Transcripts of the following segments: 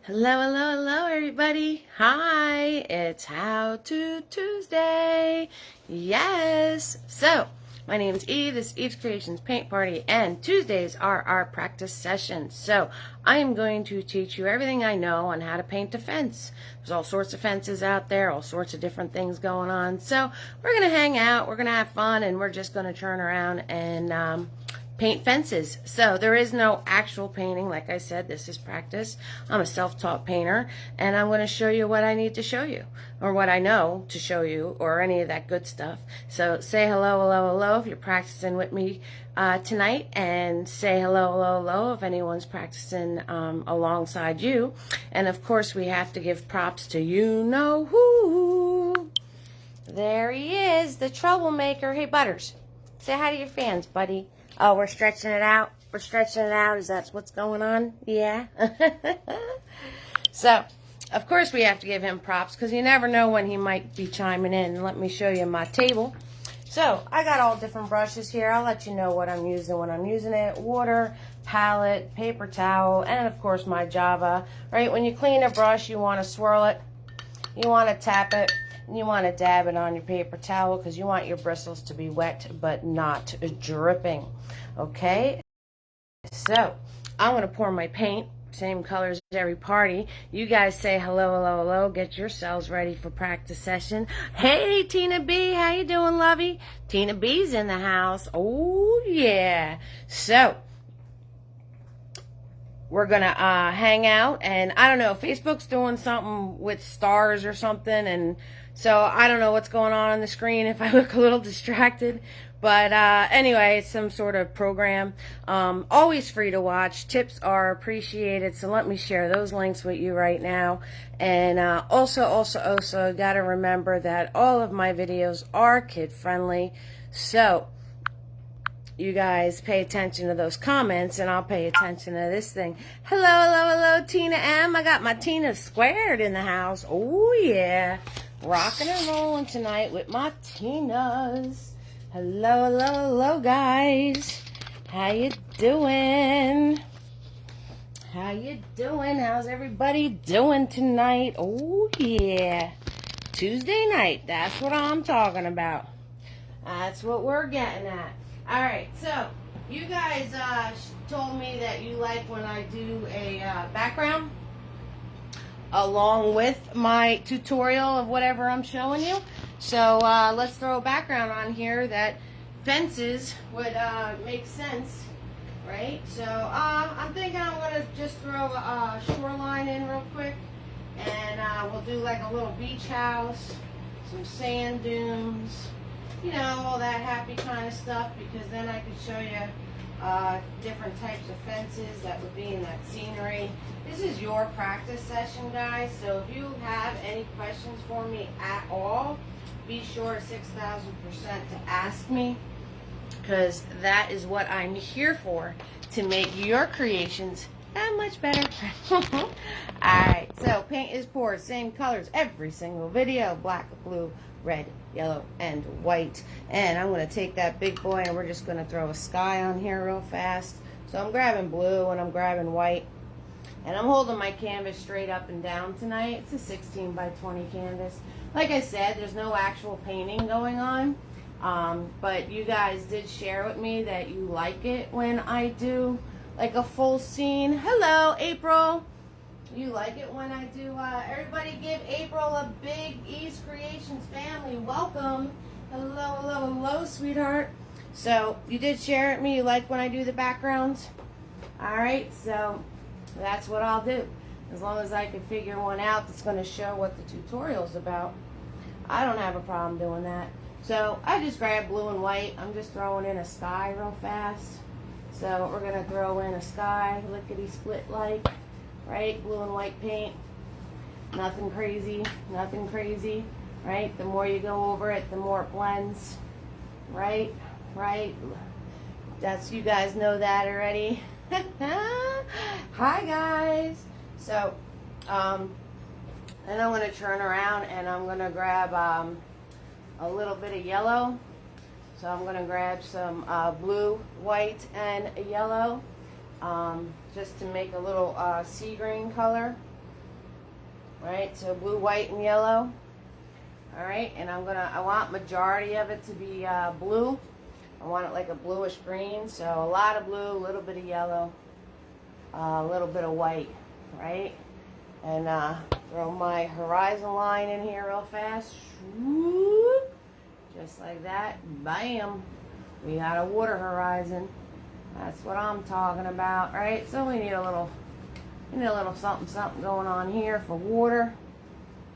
Hello, hello, hello, everybody. Hi, it's How to Tuesday. Yes. So, my name is Eve. This is Eve's Creations Paint Party, and Tuesdays are our practice sessions. So, I am going to teach you everything I know on how to paint a fence. There's all sorts of fences out there, all sorts of different things going on. So, we're going to hang out, we're going to have fun, and we're just going to turn around and paint fences. So there is no actual painting. Like I said, this is practice. I'm a self-taught painter, and I'm going to show you what I need to show you, or what I know to show you, or any of that good stuff. So say hello, hello, hello if you're practicing with me tonight, and say hello, hello, hello if anyone's practicing alongside you. And of course, we have to give props to you know who. There he is, the troublemaker. Hey, Butters, say hi to your fans, buddy. Oh, we're stretching it out. We're stretching it out. Is that what's going on? Yeah. So, of course we have to give him props because you never know when he might be chiming in. Let me show you my table. So, I got all different brushes here. I'll let you know what I'm using when I'm using it. Water, palette, paper towel, and of course my Java. Right? When you clean a brush, you want to swirl it. You want to tap it. And you want to dab it on your paper towel because you want your bristles to be wet but not dripping. Okay, so I'm going to pour my paint, same colors as every party. You guys say hello, hello, hello. Get yourselves ready for practice session. Hey, Tina B, how you doing, lovey? Tina B's in the house. Oh, yeah. So we're going to hang out, and I don't know, Facebook's doing something with stars or something, and so I don't know what's going on the screen if I look a little distracted. But anyway, it's some sort of program. Always free to watch. Tips are appreciated, so let me share those links with you right now. And also, got to remember that all of my videos are kid-friendly, so you guys pay attention to those comments, and I'll pay attention to this thing. Hello, hello, hello, Tina M. I got my Tina squared in the house. Oh, yeah. Rocking and rolling tonight with my Tinas. Hello, hello, hello, guys. How you doing? How you doing? How's everybody doing tonight? Oh, yeah. Tuesday night. That's what I'm talking about. That's what we're getting at. All right, so you guys told me that you like when I do a background along with my tutorial of whatever I'm showing you. So let's throw a background on here that fences would make sense, right? So I'm thinking I'm going to just throw a shoreline in real quick, and we'll do like a little beach house, some sand dunes, you know, all that happy kind of stuff, because then I could show you different types of fences that would be in that scenery. This is your practice session, guys, so if you have any questions for me at all, be sure 6,000% to ask me, because that is what I'm here for, to make your creations that much better. Alright, so paint is poured, same colors every single video, black, blue, red, yellow, and white. And I'm going to take that big boy, and we're just going to throw a sky on here real fast. So I'm grabbing blue and I'm grabbing white, and I'm holding my canvas straight up and down tonight. It's a 16 by 20 canvas. Like I said, there's no actual painting going on, but you guys did share with me that you like it when I do like a full scene. Hello, April. You like it when I do, everybody give April a big Eve's Creations family welcome. Hello, hello, hello, sweetheart. So, you did share it with me, you like when I do the backgrounds? Alright, so that's what I'll do. As long as I can figure one out that's going to show what the tutorial's about, I don't have a problem doing that. So, I just grabbed blue and white. I'm just throwing in a sky real fast. So, we're going to throw in a sky, lickety-split like. Right, blue and white paint, nothing crazy, right? The more you go over it, the more it blends, right? That's, you guys know that already. Hi guys. So, then I'm going to turn around and I'm going to grab a little bit of yellow. So I'm going to grab some blue, white, and yellow. Just to make a little sea green color. Right, so blue, white, and yellow. All right, and I want majority of it to be blue. I want it like a bluish green, so a lot of blue, a little bit of yellow, a little bit of white, right? And throw my horizon line in here real fast. Just like that. Bam. We got a water horizon. That's what I'm talking about, right? So we need a little something going on here for water.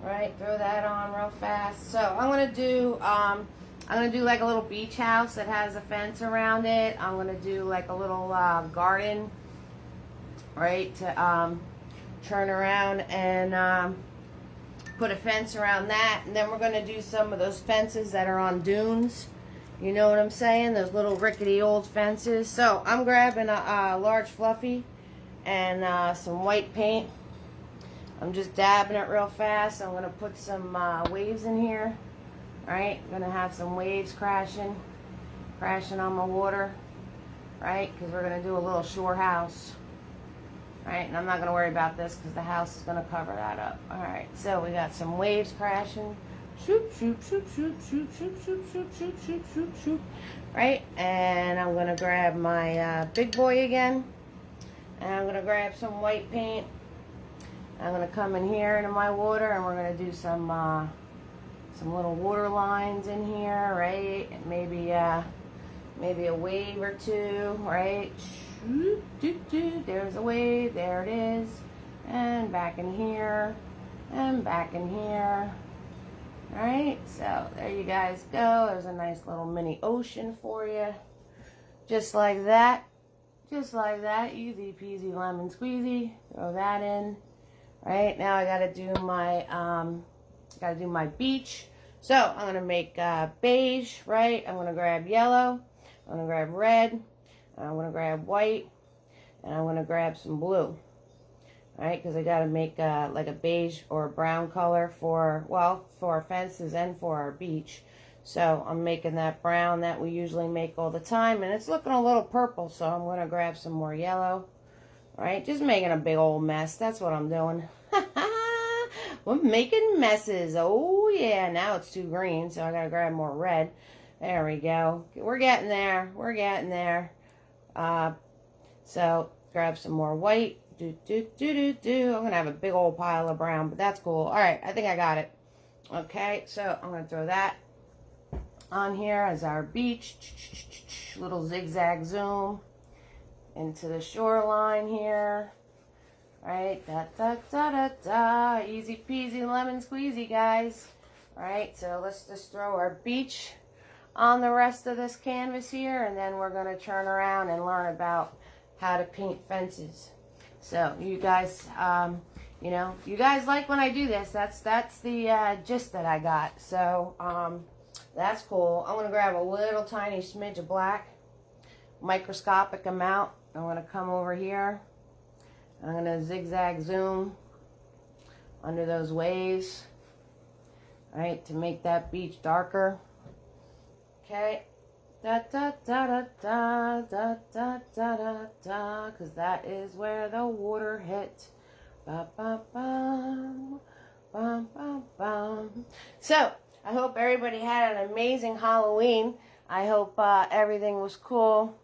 Right? Throw that on real fast. So I'm gonna do like a little beach house that has a fence around it. I'm gonna do like a little garden, right? To turn around and put a fence around that, and then we're going to do some of those fences that are on dunes. You know what I'm saying? Those little rickety old fences. So I'm grabbing a large fluffy and some white paint. I'm just dabbing it real fast. I'm going to put some waves in here. Right? I'm going to have some waves crashing on my water. Right? Because we're going to do a little shore house. Right, and I'm not going to worry about this because the house is going to cover that up. All right, so we got some waves crashing. Shoot, shoot, shoot, shoot, shoot, shoot, shoot, shoot, shoot, shoot, shoot, shoot. Right, and I'm going to grab my big boy again. And I'm going to grab some white paint. I'm going to come in here into my water, and we're going to do some little water lines in here, right? And maybe a wave or two, right? There's a wave, there it is, and back in here, and back in here. Alright, so there you guys go. There's a nice little mini ocean for you. Just like that. Just like that. Easy peasy lemon squeezy. Throw that in. Right, now I gotta do my beach. So I'm gonna make beige, right? I'm gonna grab yellow, I'm gonna grab red, I'm going to grab white, and I'm going to grab some blue, right? Because I got to make like a beige or a brown color for our fences and for our beach. So I'm making that brown that we usually make all the time, and it's looking a little purple, so I'm going to grab some more yellow, right? Just making a big old mess. That's what I'm doing. We're making messes. Oh, yeah. Now it's too green, so I got to grab more red. There we go. We're getting there. We're getting there. So grab some more white. I'm gonna have a big old pile of brown, but that's cool. All right, I think I got it. Okay, so I'm gonna throw that on here as our beach. Little zigzag zoom into the shoreline here. Right, easy peasy lemon squeezy, guys. All right, so let's just throw our beach on the rest of this canvas here, and then we're going to turn around and learn about how to paint fences. So you guys, you guys like when I do this. That's the gist that I got. So that's cool. I'm going to grab a little tiny smidge of black, microscopic amount. I'm going to come over here. I'm going to zigzag zoom under those waves, right, to make that beach darker. Okay, da da da da da da da da da da, because that is where the water hit. Ba ba bum, bum bum bum. So I hope everybody had an amazing Halloween. I hope everything was cool.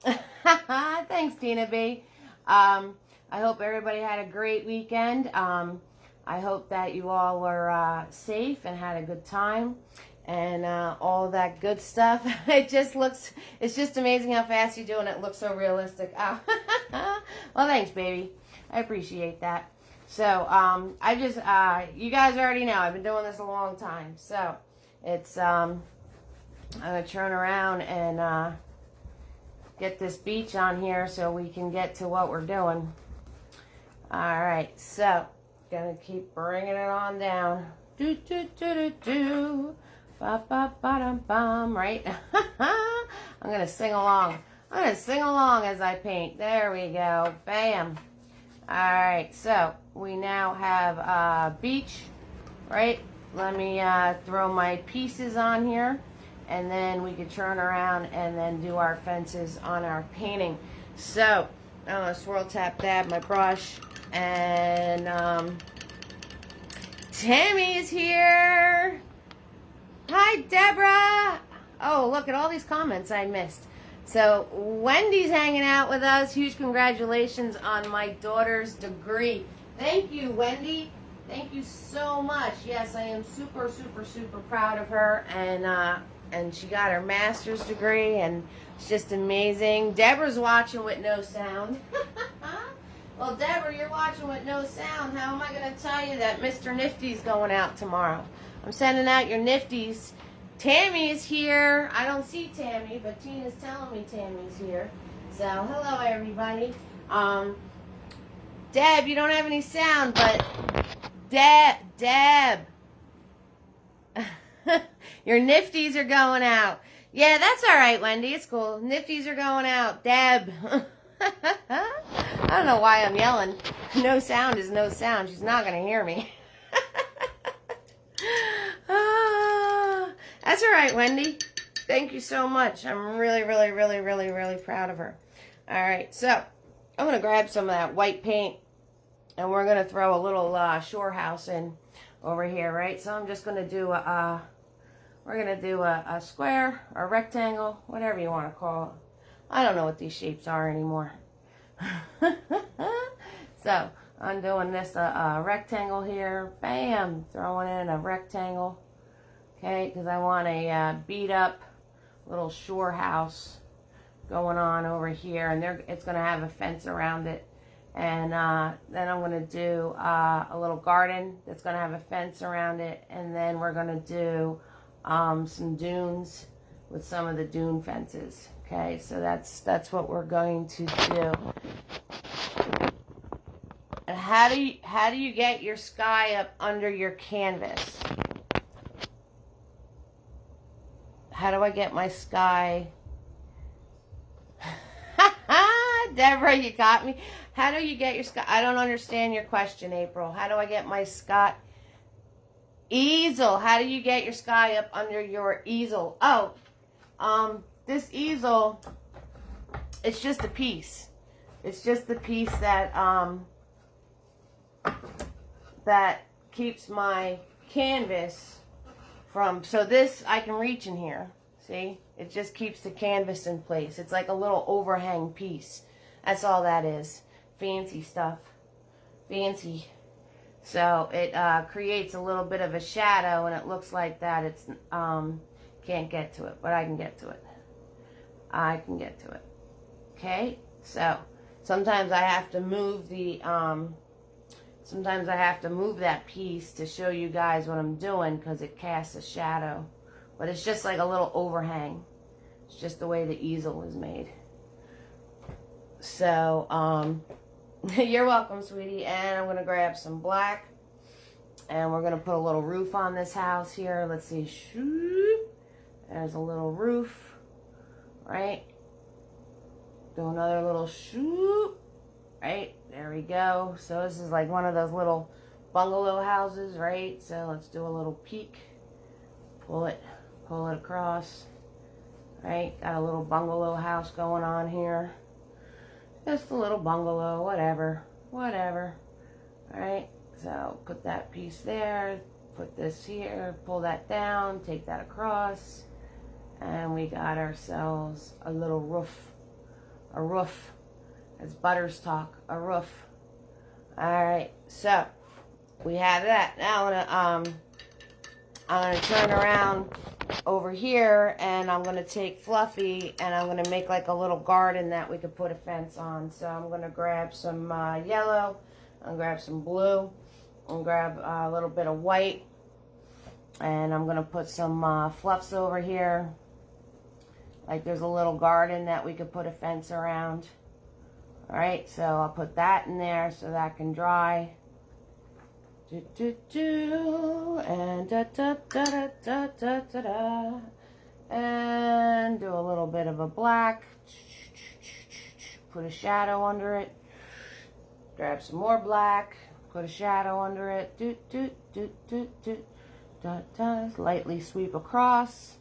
Thanks, Tina B. I hope everybody had a great weekend. I hope that you all were safe and had a good time. And all that good stuff. It's just amazing how fast you do, and it looks so realistic. Oh. Well, thanks, baby. I appreciate that. So, you guys already know, I've been doing this a long time. So, it's, I'm going to turn around and get this beach on here so we can get to what we're doing. All right, so, going to keep bringing it on down. Do, do, do, do, do. Ba ba ba dum bum, right? I'm gonna sing along. I'm gonna sing along as I paint. There we go. Bam. All right. So we now have a beach, right? Let me throw my pieces on here, and then we can turn around and then do our fences on our painting. So I'm gonna swirl tap dab my brush and Tammy is here. Hi, Deborah. Oh, look at all these comments I missed. So, Wendy's hanging out with us. Huge congratulations on my daughter's degree. Thank you, Wendy. Thank you so much. Yes, I am super, super, super proud of her. And she got her master's degree, and it's just amazing. Deborah's watching with no sound. Well, Deborah, you're watching with no sound. How am I going to tell you that Mr. Nifty's going out tomorrow? I'm sending out your Nifties. Tammy's here. I don't see Tammy, but Tina's telling me Tammy's here. So, hello, everybody. Deb, you don't have any sound, but Deb. Your Nifties are going out. Yeah, that's all right, Wendy. It's cool. Nifties are going out. Deb. I don't know why I'm yelling. No sound is no sound. She's not going to hear me. That's all right, Wendy. Thank you so much. I'm really, really, really, really, really proud of her. All right, so I'm going to grab some of that white paint, and we're going to throw a little shore house in over here, right? So I'm just going to do a square or a rectangle, whatever you want to call it. I don't know what these shapes are anymore. So I'm doing this rectangle here. Bam, throwing in a rectangle. Okay, because I want a beat up little shore house going on over here, and it's going to have a fence around it. And then I'm going to do a little garden that's going to have a fence around it, and then we're going to do some dunes with some of the dune fences. Okay, so that's what we're going to do. And how do you get your sky up under your canvas? How do I get my sky? Deborah, you got me. How do you get your sky? I don't understand your question, April. How do I get my sky? Easel. How do you get your sky up under your easel? Oh, this easel, it's just a piece. It's just the piece that that keeps my canvas from, so this, I can reach in here, see? It just keeps the canvas in place. It's like a little overhang piece. That's all that is. Fancy stuff. Fancy. So it creates a little bit of a shadow, and it looks like that. It's can't get to it, but I can get to it. I can get to it. Okay? So sometimes I have to move the sometimes I have to move that piece to show you guys what I'm doing, because it casts a shadow. But it's just like a little overhang. It's just the way the easel is made. So, you're welcome, sweetie. And I'm going to grab some black. And we're going to put a little roof on this house here. Let's see. Shoop. There's a little roof. Right? Do another little shoop. Right? There we go. So this is like one of those little bungalow houses, right? So let's do a little peak. Pull it across. Right? Got a little bungalow house going on here. Just a little bungalow, whatever. Alright, so put that piece there, put this here, pull that down, take that across, and we got ourselves a little roof. A roof. As Butters talk, a roof. Alright, so we have that. Now I'm gonna turn around over here, and I'm going to take Fluffy, and I'm going to make like a little garden that we could put a fence on. So I'm going to grab some yellow, and grab some blue, and grab a little bit of white, and I'm going to put some fluffs over here. Like there's a little garden that we could put a fence around. Alright, so I'll put that in there so that can dry. And and do a little bit of a black, put a shadow under it, grab some more black, put a shadow under it, lightly sweep across,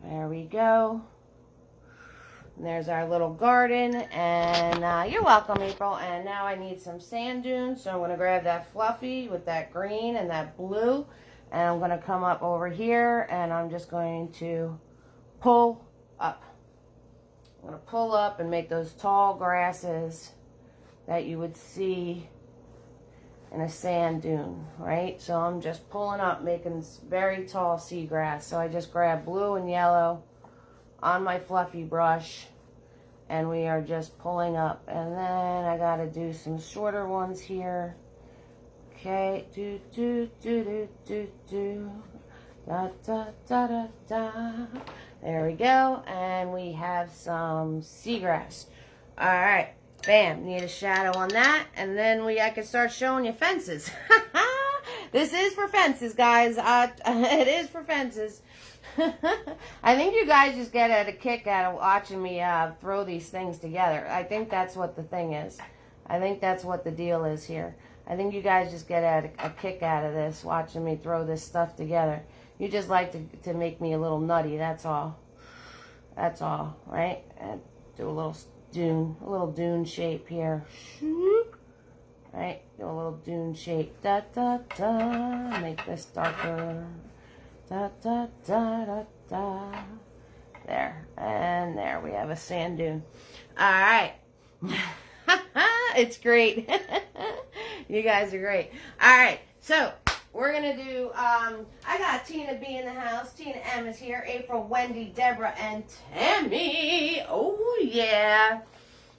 there we go, And there's our little garden, and you're welcome, April. And now I need some sand dunes, so I'm going to grab that fluffy with that green and that blue, and I'm going to come up over here, and I'm just going to pull up. I'm going to pull up and make those tall grasses that you would see in a sand dune, right? So I'm just pulling up, making very tall seagrass. So I just grab blue and yellow on my fluffy brush, and we are just pulling up. And then I got to do some shorter ones here. Okay, do do do do do do, da da da da da. There we go, and we have some seagrass. All right, bam. Need a shadow on that, and then I can start showing you fences. This is for fences, guys. It is for fences. I think you guys just get a kick out of watching me throw these things together. I think that's what the thing is. I think that's what the deal is here. I think you guys just get a kick out of this, watching me throw this stuff together. You just like to make me a little nutty, that's all. That's all, right? And do a little dune shape here. Right? Do a little dune shape. Da da da. Make this darker. Da, da, da, da, da. There. And there we have a sand dune. All right. It's great. You guys are great. All right. So, we're going to do, I got Tina B in the house. Tina M is here. April, Wendy, Deborah, and Tammy. Oh, yeah.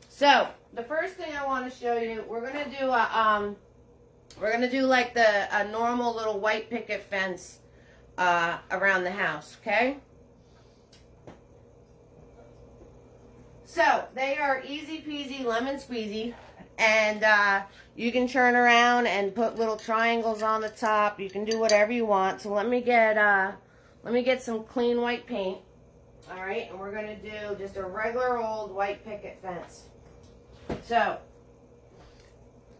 So, the first thing I want to show you, we're going to do like a normal little white picket fence around the house, okay? So, they are easy peasy, lemon squeezy, and you can turn around and put little triangles on the top. You can do whatever you want. So let me get some clean white paint, all right? And we're gonna do just a regular old white picket fence. So,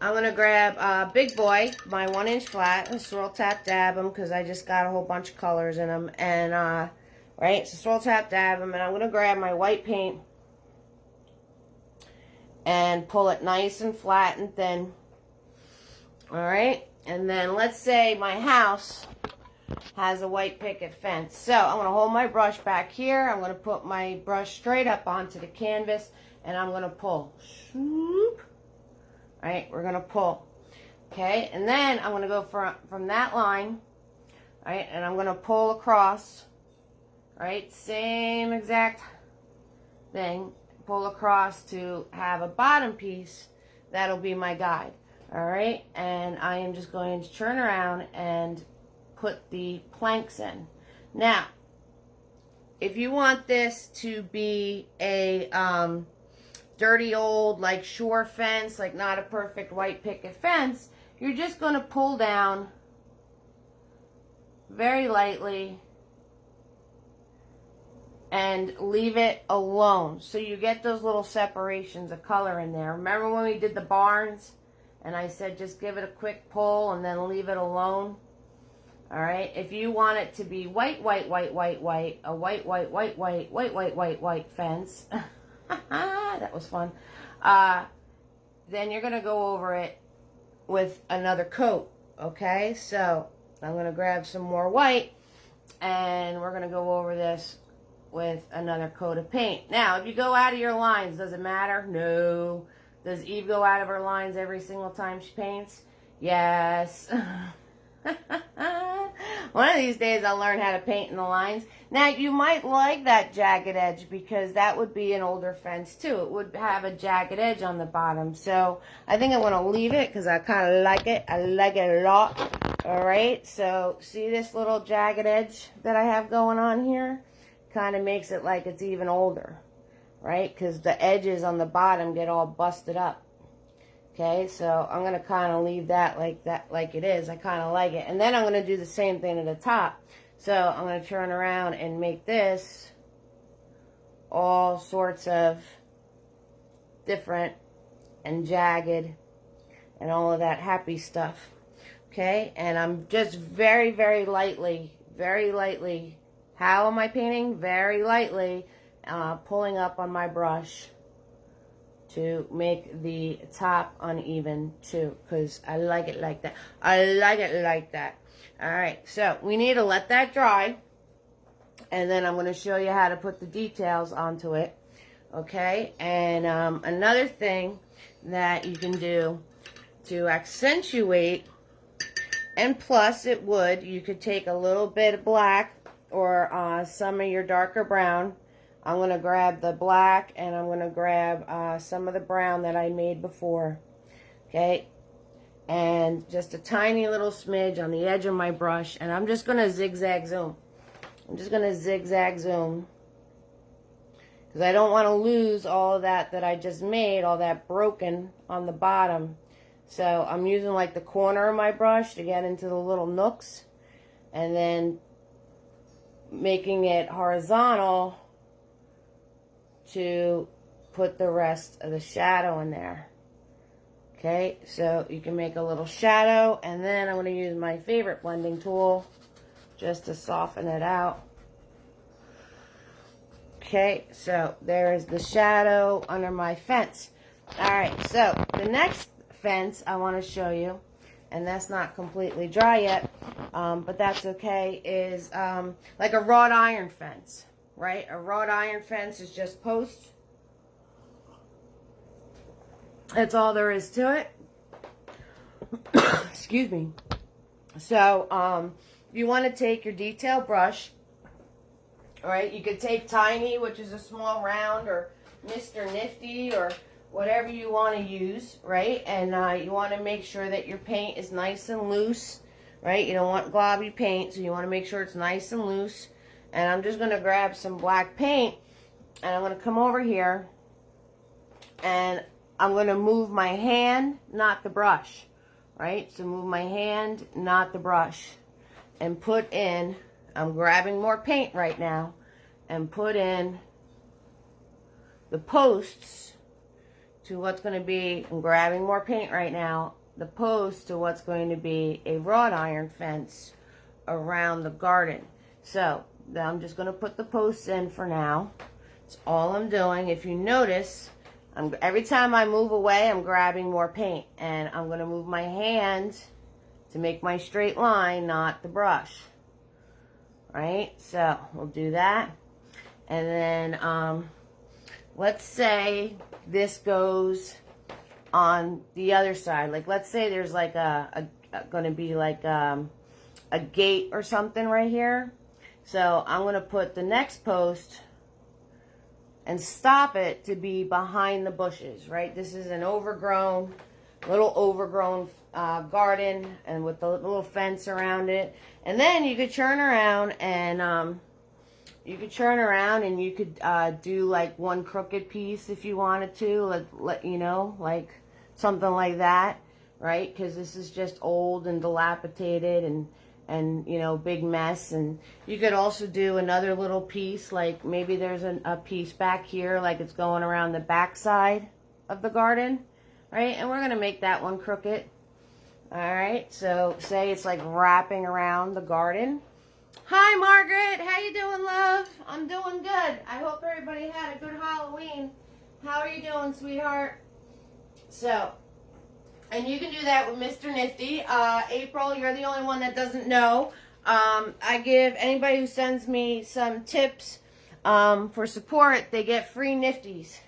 I'm going to grab Big Boy, my 1-inch flat, and swirl tap dab them because I just got a whole bunch of colors in them. And, right, so swirl tap dab them, and I'm going to grab my white paint and pull it nice and flat and thin. All right, and then let's say my house has a white picket fence. So I'm going to hold my brush back here. I'm going to put my brush straight up onto the canvas, and I'm going to pull. Swoop. Right, we're going to pull, okay, and then I'm going to go from that line, right, and I'm going to pull across, right, same exact thing, pull across to have a bottom piece. That'll be my guide, all right, and I am just going to turn around and put the planks in. Now, if you want this to be a dirty old like shore fence, like not a perfect white picket fence, you're just going to pull down very lightly and leave it alone so you get those little separations of color in there. Remember when we did the barns and I said just give it a quick pull and then leave it alone? All right, if you want it to be white, white, white, white, white, a white, white, white, white, white, white, white, white fence, that was fun, then you're going to go over it with another coat, okay? So I'm going to grab some more white, and we're going to go over this with another coat of paint. Now, if you go out of your lines, does it matter? No. Does Eve go out of her lines every single time she paints? Yes. One of these days I'll learn how to paint in the lines. Now, you might like that jagged edge because that would be an older fence too. It would have a jagged edge on the bottom. So I think I'm going to leave it because I kind of like it. I like it a lot. All right. So see this little jagged edge that I have going on here? Kind of makes it like it's even older. Right? Because the edges on the bottom get all busted up. Okay, so I'm going to kind of leave that like it is. I kind of like it. And then I'm going to do the same thing at the top. So I'm going to turn around and make this all sorts of different and jagged and all of that happy stuff. Okay, and I'm just very, very lightly, how am I painting? Very lightly. pulling up on my brush to make the top uneven too, because I like it like that. I like it like that. All right, so we need to let that dry, and then I'm going to show you how to put the details onto it. Okay, and another thing that you can do to accentuate, and plus it would, you could take a little bit of black or some of your darker brown. I'm going to grab the black and I'm going to grab some of the brown that I made before. Okay, and just a tiny little smidge on the edge of my brush, and I'm just going to zigzag zoom. I'm just going to zigzag zoom, because I don't want to lose all of that I just made, all that broken on the bottom. So I'm using like the corner of my brush to get into the little nooks, and then making it horizontal to put the rest of the shadow in there. Okay, so you can make a little shadow, and then I'm going to use my favorite blending tool just to soften it out. Okay, so there's the shadow under my fence. Alright, so the next fence I want to show you, and that's not completely dry yet, but that's okay, is like a wrought iron fence, right? A wrought iron fence is just posts. That's all there is to it. Excuse me. So, you want to take your detail brush, all right? You could take Tiny, which is a small round, or Mr. Nifty, or whatever you want to use, right? And you want to make sure that your paint is nice and loose, right? You don't want globby paint, so you want to make sure it's nice and loose. And I'm just going to grab some black paint, and I'm going to come over here, and I'm going to move my hand, not the brush, right? So move my hand, not the brush, and put in, I'm grabbing more paint right now, and put in the posts to what's going to be, I'm grabbing more paint right now, the posts to what's going to be a wrought iron fence around the garden. So I'm just going to put the posts in for now. That's all I'm doing. If you notice, every time I move away, I'm grabbing more paint, and I'm going to move my hand to make my straight line, not the brush. Right? So we'll do that. And then let's say this goes on the other side. Like, let's say there's like going to be like a gate or something right here. So I'm going to put the next post and stop it to be behind the bushes, right? This is an little overgrown garden, and with the little fence around it. And then you could turn around and you could do like one crooked piece if you wanted to, like something like that, right? Because this is just old and dilapidated and big mess. And you could also do another little piece, like maybe there's a piece back here, like it's going around the back side of the garden, right? And we're going to make that one crooked. All right, so say it's like wrapping around the garden. Hi, Margaret. How you doing, love? I'm doing good. I hope everybody had a good Halloween. How are you doing, sweetheart? So, and you can do that with Mr. Nifty. April, you're the only one that doesn't know. I give anybody who sends me some tips for support, they get free Nifties.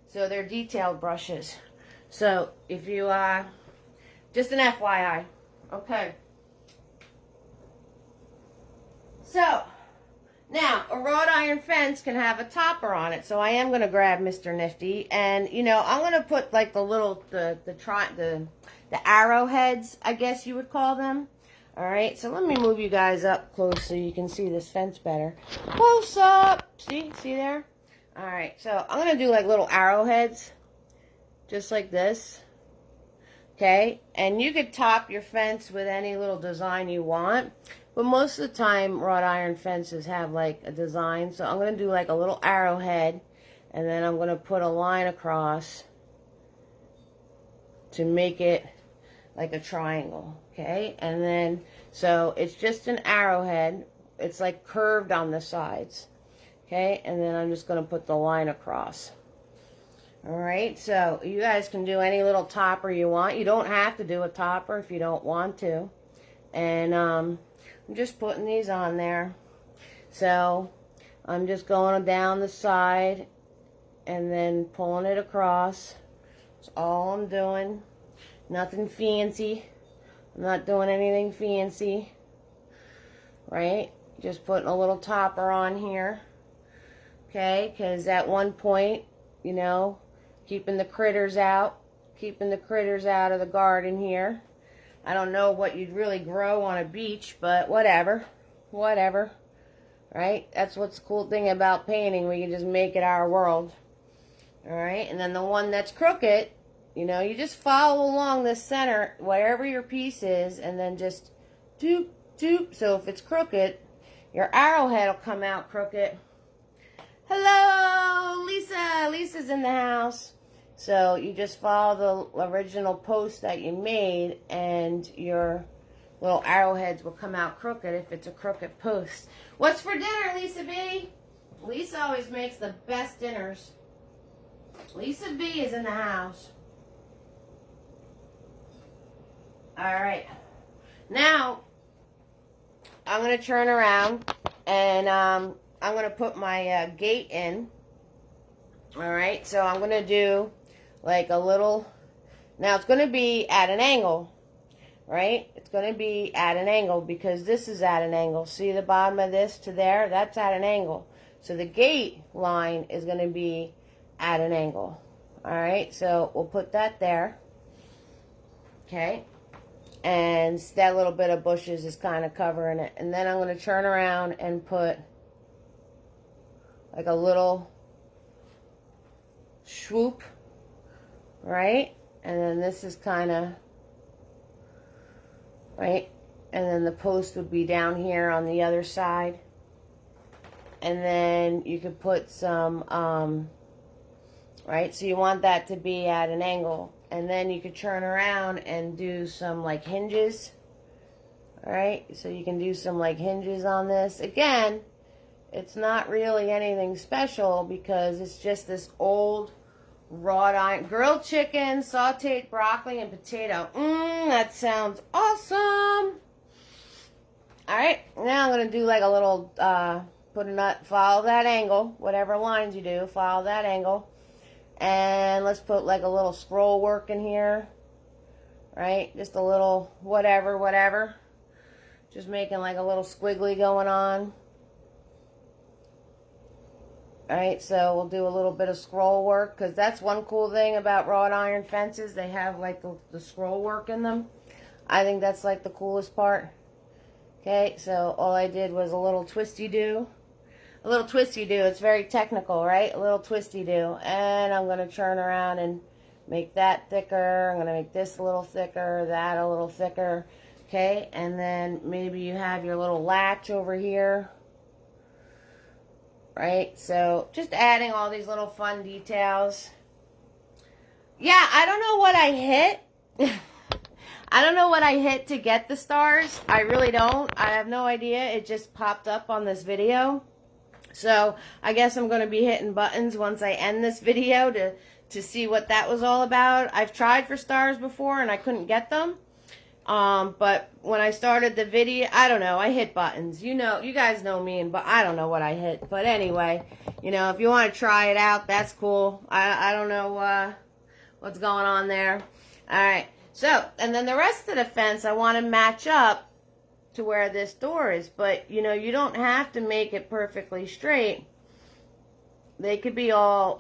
So they're detailed brushes. So if you, just an FYI. Okay. So, now, a wrought iron fence can have a topper on it. So I am going to grab Mr. Nifty. And, I'm going to put like the little, the arrowheads, I guess you would call them. Alright, so let me move you guys up close so you can see this fence better. Close up! See there? Alright, so I'm going to do like little arrowheads. Just like this. Okay, and you could top your fence with any little design you want. But most of the time, wrought iron fences have like a design. So I'm going to do like a little arrowhead. And then I'm going to put a line across to make it like a triangle. Okay, and then, so it's just an arrowhead. It's like curved on the sides. Okay, and then I'm just going to put the line across. Alright, so you guys can do any little topper you want. You don't have to do a topper if you don't want to. And I'm just putting these on there. So I'm just going down the side and then pulling it across. That's all I'm doing. Nothing fancy. I'm not doing anything fancy. Right? Just putting a little topper on here. Okay, because at one point, you know, keeping the critters out of the garden here. I don't know what you'd really grow on a beach, but whatever. Right? That's what's the cool thing about painting. We can just make it our world. Alright, and then the one that's crooked, you know, you just follow along the center, wherever your piece is, and then just doop, doop. So if it's crooked, your arrowhead will come out crooked. Hello, Lisa. Lisa's in the house. So you just follow the original post that you made, and your little arrowheads will come out crooked if it's a crooked post. What's for dinner, Lisa B? Lisa always makes the best dinners. Lisa B is in the house. Alright. Now, I'm going to turn around, and I'm going to put my gate in. Alright, so I'm going to do like a little, now it's going to be at an angle, right? It's going to be at an angle because this is at an angle. See the bottom of this to there? That's at an angle. So the gate line is going to be at an angle. Alright, so we'll put that there. Okay. And that little bit of bushes is kind of covering it. And then I'm going to turn around and put like a little swoop, right? And then this is kind of, right? And then the post would be down here on the other side. And then you could put some, right? So you want that to be at an angle. And then you could turn around and do some like hinges. Alright, so you can do some like hinges on this. Again, it's not really anything special because it's just this old wrought iron grilled chicken, sauteed broccoli, and potato. That sounds awesome. Alright, now I'm going to do like a little, follow that angle, whatever lines you do, follow that angle. And let's put like a little scroll work in here, right? Just a little whatever. Just making like a little squiggly going on. Alright, so we'll do a little bit of scroll work because that's one cool thing about wrought iron fences. They have like the scroll work in them. I think that's like the coolest part. Okay, so all I did was a little twisty-do. A little twisty-do. It's very technical, right? A little twisty-do. And I'm going to turn around and make that thicker. I'm going to make this a little thicker, that a little thicker. Okay, and then maybe you have your little latch over here. Right? So just adding all these little fun details. Yeah, I don't know what I hit. I don't know what I hit to get the stars. I really don't. I have no idea. It just popped up on this video. So I guess I'm going to be hitting buttons once I end this video to see what that was all about. I've tried for stars before and I couldn't get them. But when I started the video, I don't know, I hit buttons. You know, you guys know me, but I don't know what I hit. But anyway, you know, if you want to try it out, that's cool. I don't know what's going on there. All right. So, and then the rest of the fence, I want to match up to where this door is, but you know, you don't have to make it perfectly straight. They could be all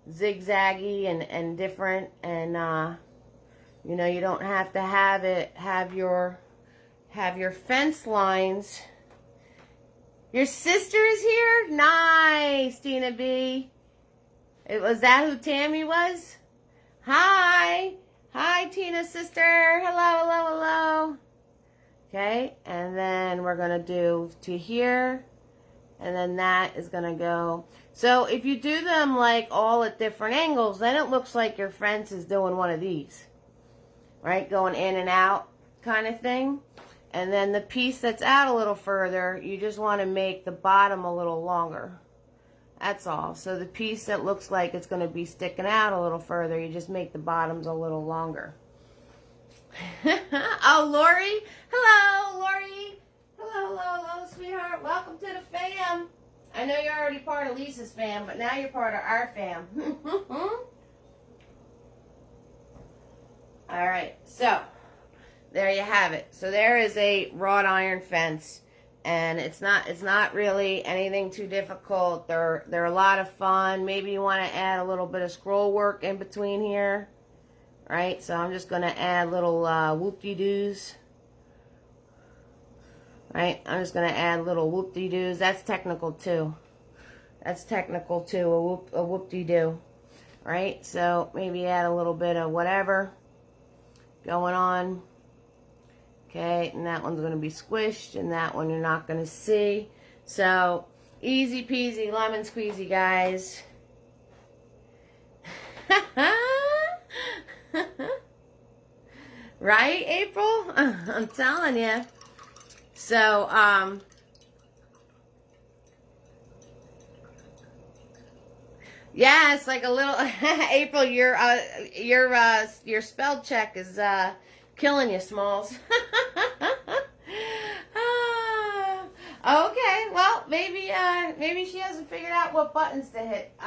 zigzaggy and different, and you know, you don't have to have your fence lines. Your sister is here? Nice, Tina B. Was that who Tammy was? Hi, Tina's sister. Hello. Okay, and then we're going to do to here, and then that is going to go. So if you do them like all at different angles, then it looks like your fence is doing one of these, right? Going in and out kind of thing. And then the piece that's out a little further, you just want to make the bottom a little longer. That's all. So the piece that looks like it's going to be sticking out a little further, you just make the bottoms a little longer. Oh, Lori. Hello, Lori. Hello, hello, hello, sweetheart. Welcome to the fam. I know you're already part of Lisa's fam, but now you're part of our fam. All right, so there you have it. So there is a wrought iron fence, and it's not really anything too difficult. They're a lot of fun. Maybe you want to add a little bit of scroll work in between here, right? So I'm just going to add little whoop-de-doos. Right, I'm just going to add little whoop-de-doos. That's technical too. That's technical too, a whoop-de-doo. Right, so maybe add a little bit of whatever going on. Okay, and that one's going to be squished, and that one you're not going to see. So, easy peasy, lemon squeezy, guys. Right, April? I'm telling you. So, yeah, it's like a little April. Your spell check is killing you, Smalls. Okay, well, maybe she hasn't figured out what buttons to hit,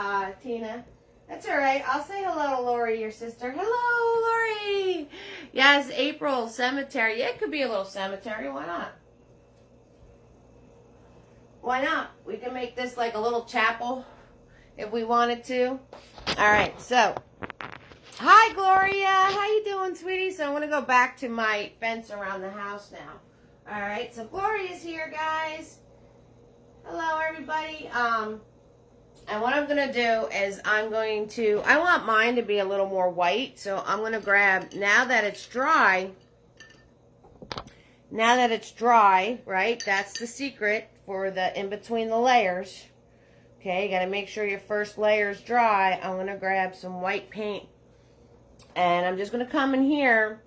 Tina. That's all right. I'll say hello to Lori, your sister. Hello, Lori. Yes, April cemetery. Yeah, it could be a little cemetery. Why not? Why not? We can make this like a little chapel if we wanted to. All right, so hi, Gloria. How you doing, sweetie? So I'm going to go back to my fence around the house now. All right, so Gloria's here, guys. Hello, everybody. And what I'm going to do is I want mine to be a little more white, so I'm going to grab, now that it's dry, right, that's the secret for the in between the layers. Okay, you got to make sure your first layer is dry. I'm going to grab some white paint, and I'm just going to come in here,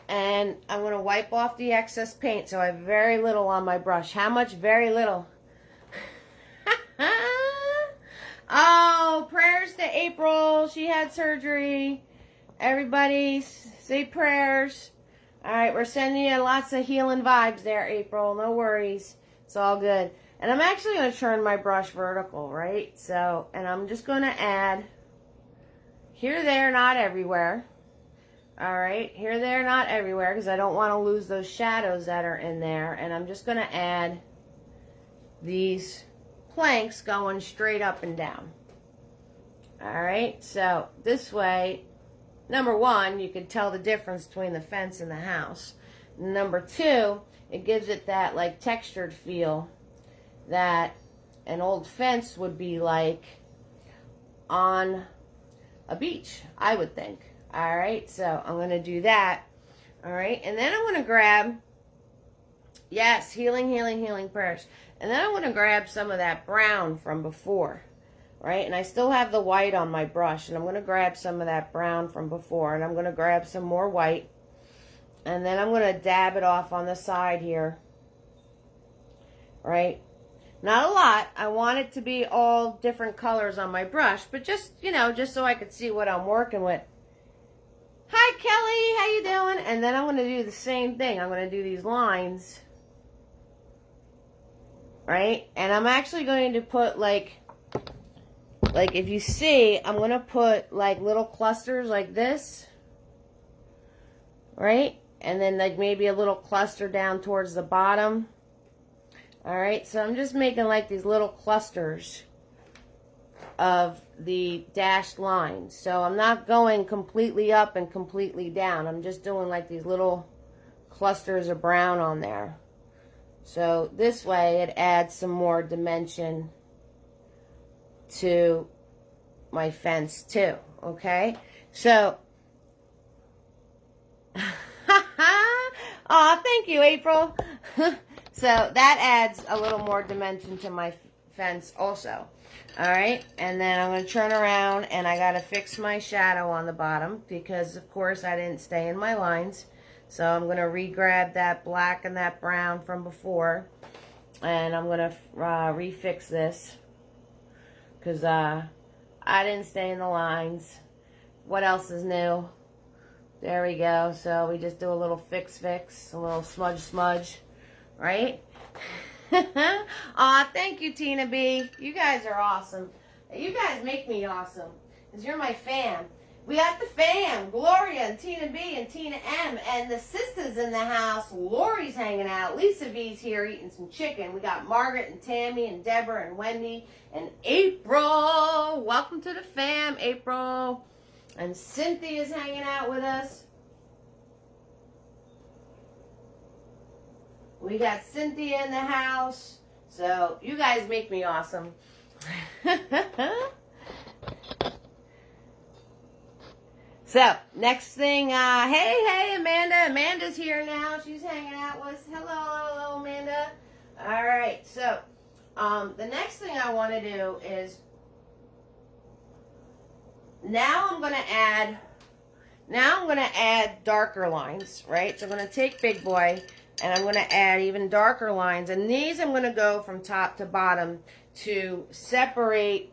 and I'm going to wipe off the excess paint. So I have very little on my brush. How much? Very little. Oh, prayers to April. She had surgery. Everybody say prayers. All right, we're sending you lots of healing vibes there, April. No worries. It's all good. And I'm actually going to turn my brush vertical, right? So, and I'm just going to add here, there, not everywhere. All right, here, there, not everywhere, because I don't want to lose those shadows that are in there. And I'm just going to add these planks going straight up and down. All right, so this way, number one, you can tell the difference between the fence and the house. Number two, it gives it that like textured feel that an old fence would be like on a beach, I would think. All right, so I'm going to do that. All right, and then I'm going to grab, yes, healing, healing, healing prayers. And then I'm going to grab some of that brown from before, right? And I still have the white on my brush, and I'm going to grab some of that brown from before, and I'm going to grab some more white, and then I'm going to dab it off on the side here, right? Not a lot. I want it to be all different colors on my brush, but just, you know, just so I could see what I'm working with. Hi, Kelly. How you doing? And then I'm going to do the same thing. I'm going to do these lines, right? And I'm actually going to put like if you see, I'm going to put like little clusters like this, right? And then like maybe a little cluster down towards the bottom. All right, so I'm just making like these little clusters of the dashed lines. So I'm not going completely up and completely down. I'm just doing like these little clusters of brown on there. So this way it adds some more dimension to my fence too, okay? So, aw, thank you, April. So that adds a little more dimension to my fence also. All right, and then I'm going to turn around, and I got to fix my shadow on the bottom because, of course, I didn't stay in my lines. So I'm going to re-grab that black and that brown from before. And I'm going to refix this. Because I didn't stay in the lines. What else is new? There we go. So we just do a little fix, a little smudge, right? Aw, thank you, Tina B. You guys are awesome. You guys make me awesome. Because you're my fam. We got the fam, Gloria and Tina B and Tina M, and the sisters in the house. Lori's hanging out. Lisa V's here eating some chicken. We got Margaret and Tammy and Deborah and Wendy and April. Welcome to the fam, April. And Cynthia's hanging out with us. We got Cynthia in the house. So you guys make me awesome. So, next thing, hey, Amanda. Amanda's here now. She's hanging out with us. Hello, Amanda. All right, so, the next thing I want to do is, now I'm going to add darker lines, right? So, I'm going to take Big Boy, and I'm going to add even darker lines. And these I'm going to go from top to bottom to separate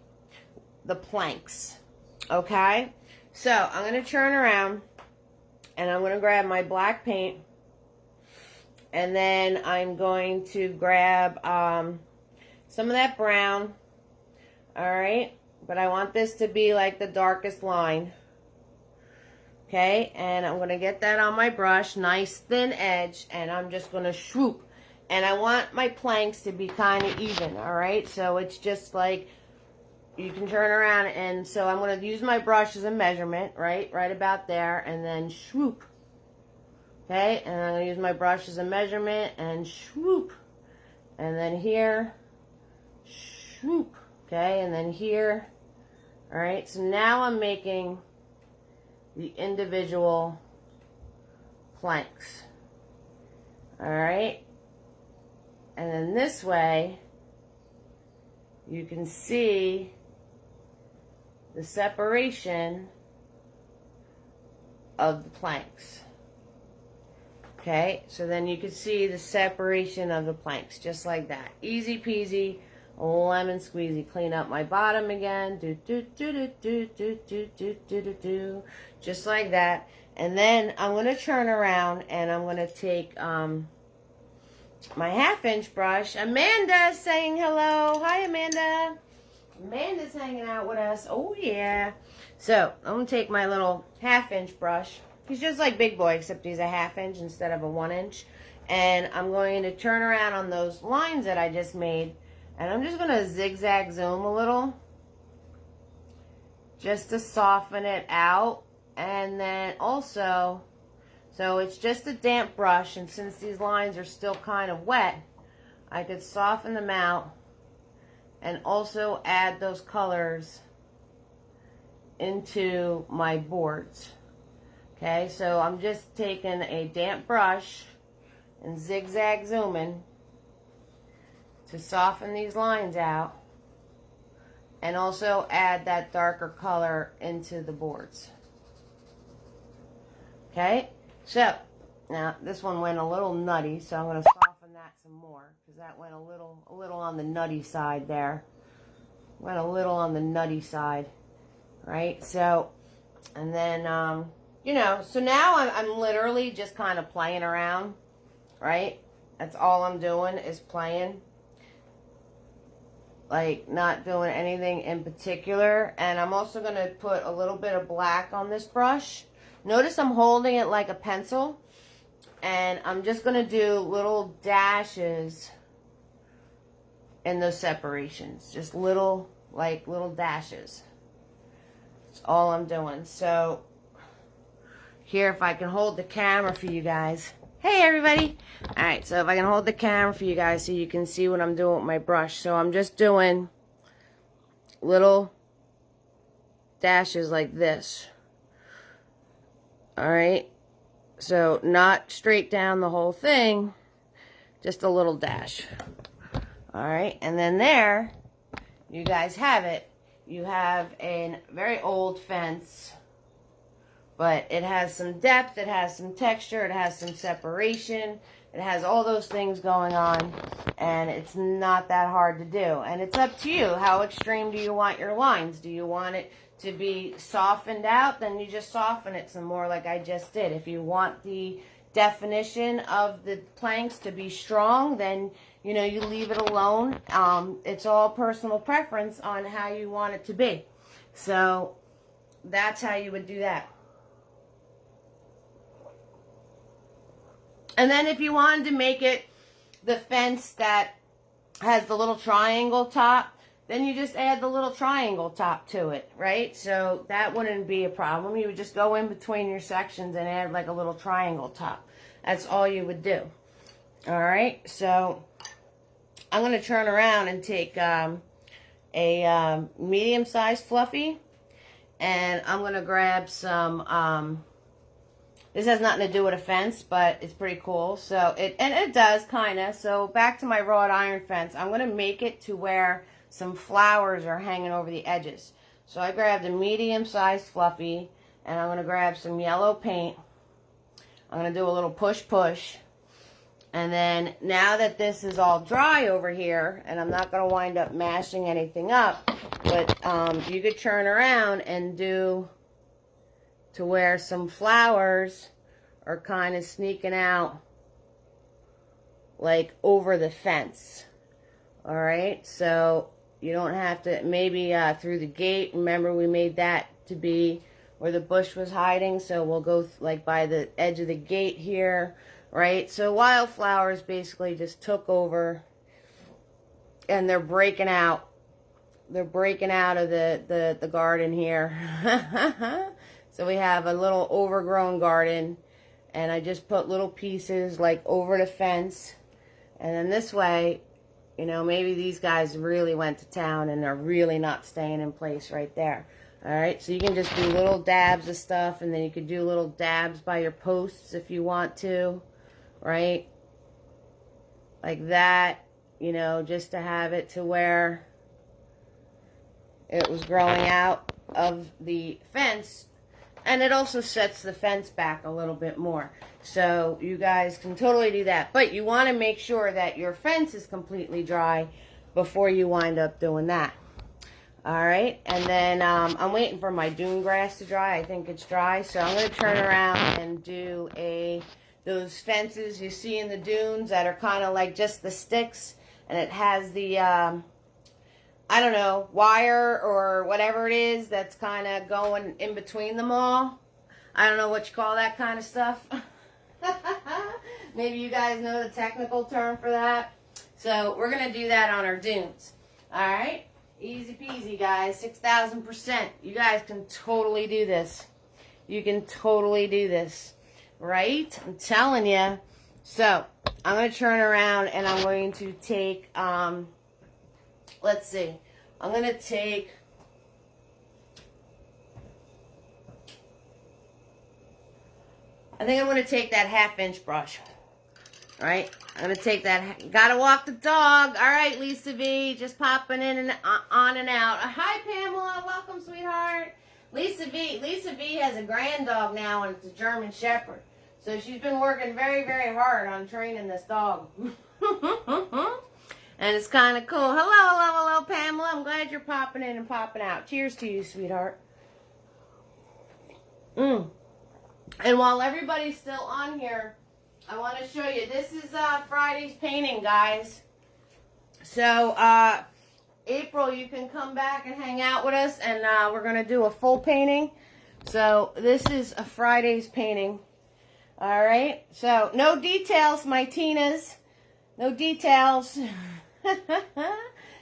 the planks, okay? So, I'm going to turn around, and I'm going to grab my black paint, and then I'm going to grab some of that brown, alright? But I want this to be like the darkest line, okay? And I'm going to get that on my brush, nice thin edge, and I'm just going to swoop. And I want my planks to be kind of even, alright? So, it's just like... You can turn around, and so I'm going to use my brush as a measurement, right about there, and then swoop. Okay, and I'm going to use my brush as a measurement, and swoop. And then here, swoop. Okay, and then here. Alright, so now I'm making the individual planks. Alright, and then this way, you can see the separation of the planks. Okay, so then you can see the separation of the planks, just like that. Easy peasy, lemon squeezy. Clean up my bottom again. Just like that. And then I'm going to turn around and I'm going to take my 1/2-inch brush. Amanda's saying hello. Hi, Amanda. Amanda's hanging out with us. Oh, yeah. So, I'm going to take my little 1/2-inch brush. He's just like Big Boy, except he's a 1/2 inch instead of a 1-inch. And I'm going to turn around on those lines that I just made. And I'm just going to zigzag zoom a little. Just to soften it out. And then also, so it's just a damp brush. And since these lines are still kind of wet, I could soften them out. And also add those colors into my boards. Okay, so I'm just taking a damp brush and zigzag zooming to soften these lines out. And also add that darker color into the boards. Okay, so now this one went a little nutty, so I'm going to soften that some more. Because that went a little on the nutty side there. Went a little on the nutty side. Right? So, and then, you know, so now I'm literally just kind of playing around. Right? That's all I'm doing is playing. Like, not doing anything in particular. And I'm also going to put a little bit of black on this brush. Notice I'm holding it like a pencil. And I'm just going to do little dashes in those separations. Just little dashes. That's all I'm doing. So, here, if I can hold the camera for you guys. Hey, everybody. Alright, so if I can hold the camera for you guys so you can see what I'm doing with my brush. So, I'm just doing little dashes like this. Alright. So, not straight down the whole thing, just a little dash. Alright, and then there, you guys have it. You have a very old fence, But it has some depth, it has some texture, it has some separation, it has all those things going on, and it's not that hard to do. And it's up to you. How extreme do you want your lines? Do you want it to be softened out? Then you just soften it some more like I just did. If you want the definition of the planks to be strong, then you know, you leave it alone. It's all personal preference on how you want it to be. So that's how you would do that. And then if you wanted to make it the fence that has the little triangle top, then you just add the little triangle top to it, right? So that wouldn't be a problem. You would just go in between your sections and add like a little triangle top. That's all you would do. All right, so I'm going to turn around and take a medium-sized fluffy, and I'm going to grab some, this has nothing to do with a fence, but it's pretty cool. So it does kind of. So back to my wrought iron fence, I'm going to make it to where some flowers are hanging over the edges. So I grabbed a medium-sized fluffy, and I'm going to grab some yellow paint. I'm going to do a little push. And then now that this is all dry over here, and I'm not going to wind up mashing anything up, but you could turn around and do to where some flowers are kind of sneaking out like over the fence. All right, so you don't have to, maybe through the gate. Remember, we made that to be where the bush was hiding, so we'll go like by the edge of the gate here. Right, so wildflowers basically just took over, and they're breaking out. They're breaking out of the garden here. So we have a little overgrown garden, and I just put little pieces like over the fence, and then this way, you know, maybe these guys really went to town and they're really not staying in place right there. All right, so you can just do little dabs of stuff, and then you could do little dabs by your posts if you want to. Right, like that, you know, just to have it to where it was growing out of the fence, and it also sets the fence back a little bit more. So you guys can totally do that, but you want to make sure that your fence is completely dry before you wind up doing that. All right, and then I'm waiting for my dune grass to dry. I think it's dry, so I'm going to turn around and do those fences you see in the dunes that are kind of like just the sticks, and it has the, I don't know, wire or whatever it is that's kind of going in between them all. I don't know what you call that kind of stuff. Maybe you guys know the technical term for that. So we're going to do that on our dunes. All right? Easy peasy, guys. 6,000%. You guys can totally do this. You can totally do this. Right? I'm telling you. So, I'm going to turn around and I'm going to take, let's see. I'm going to take, I think I'm going to take that 1/2-inch brush. All right? I'm going to take that, gotta walk the dog. All right, Lisa V, just popping in and on and out. Hi, Pamela. Welcome, sweetheart. Lisa V has a grand dog now, and it's a German Shepherd. So she's been working very, very hard on training this dog. And it's kind of cool. Hello, Pamela. I'm glad you're popping in and popping out. Cheers to you, sweetheart. And while everybody's still on here, I want to show you. This is Friday's painting, guys. So, April, you can come back and hang out with us, and we're going to do a full painting. So, this is a Friday's painting. All right, so no details, my Tinas. No details.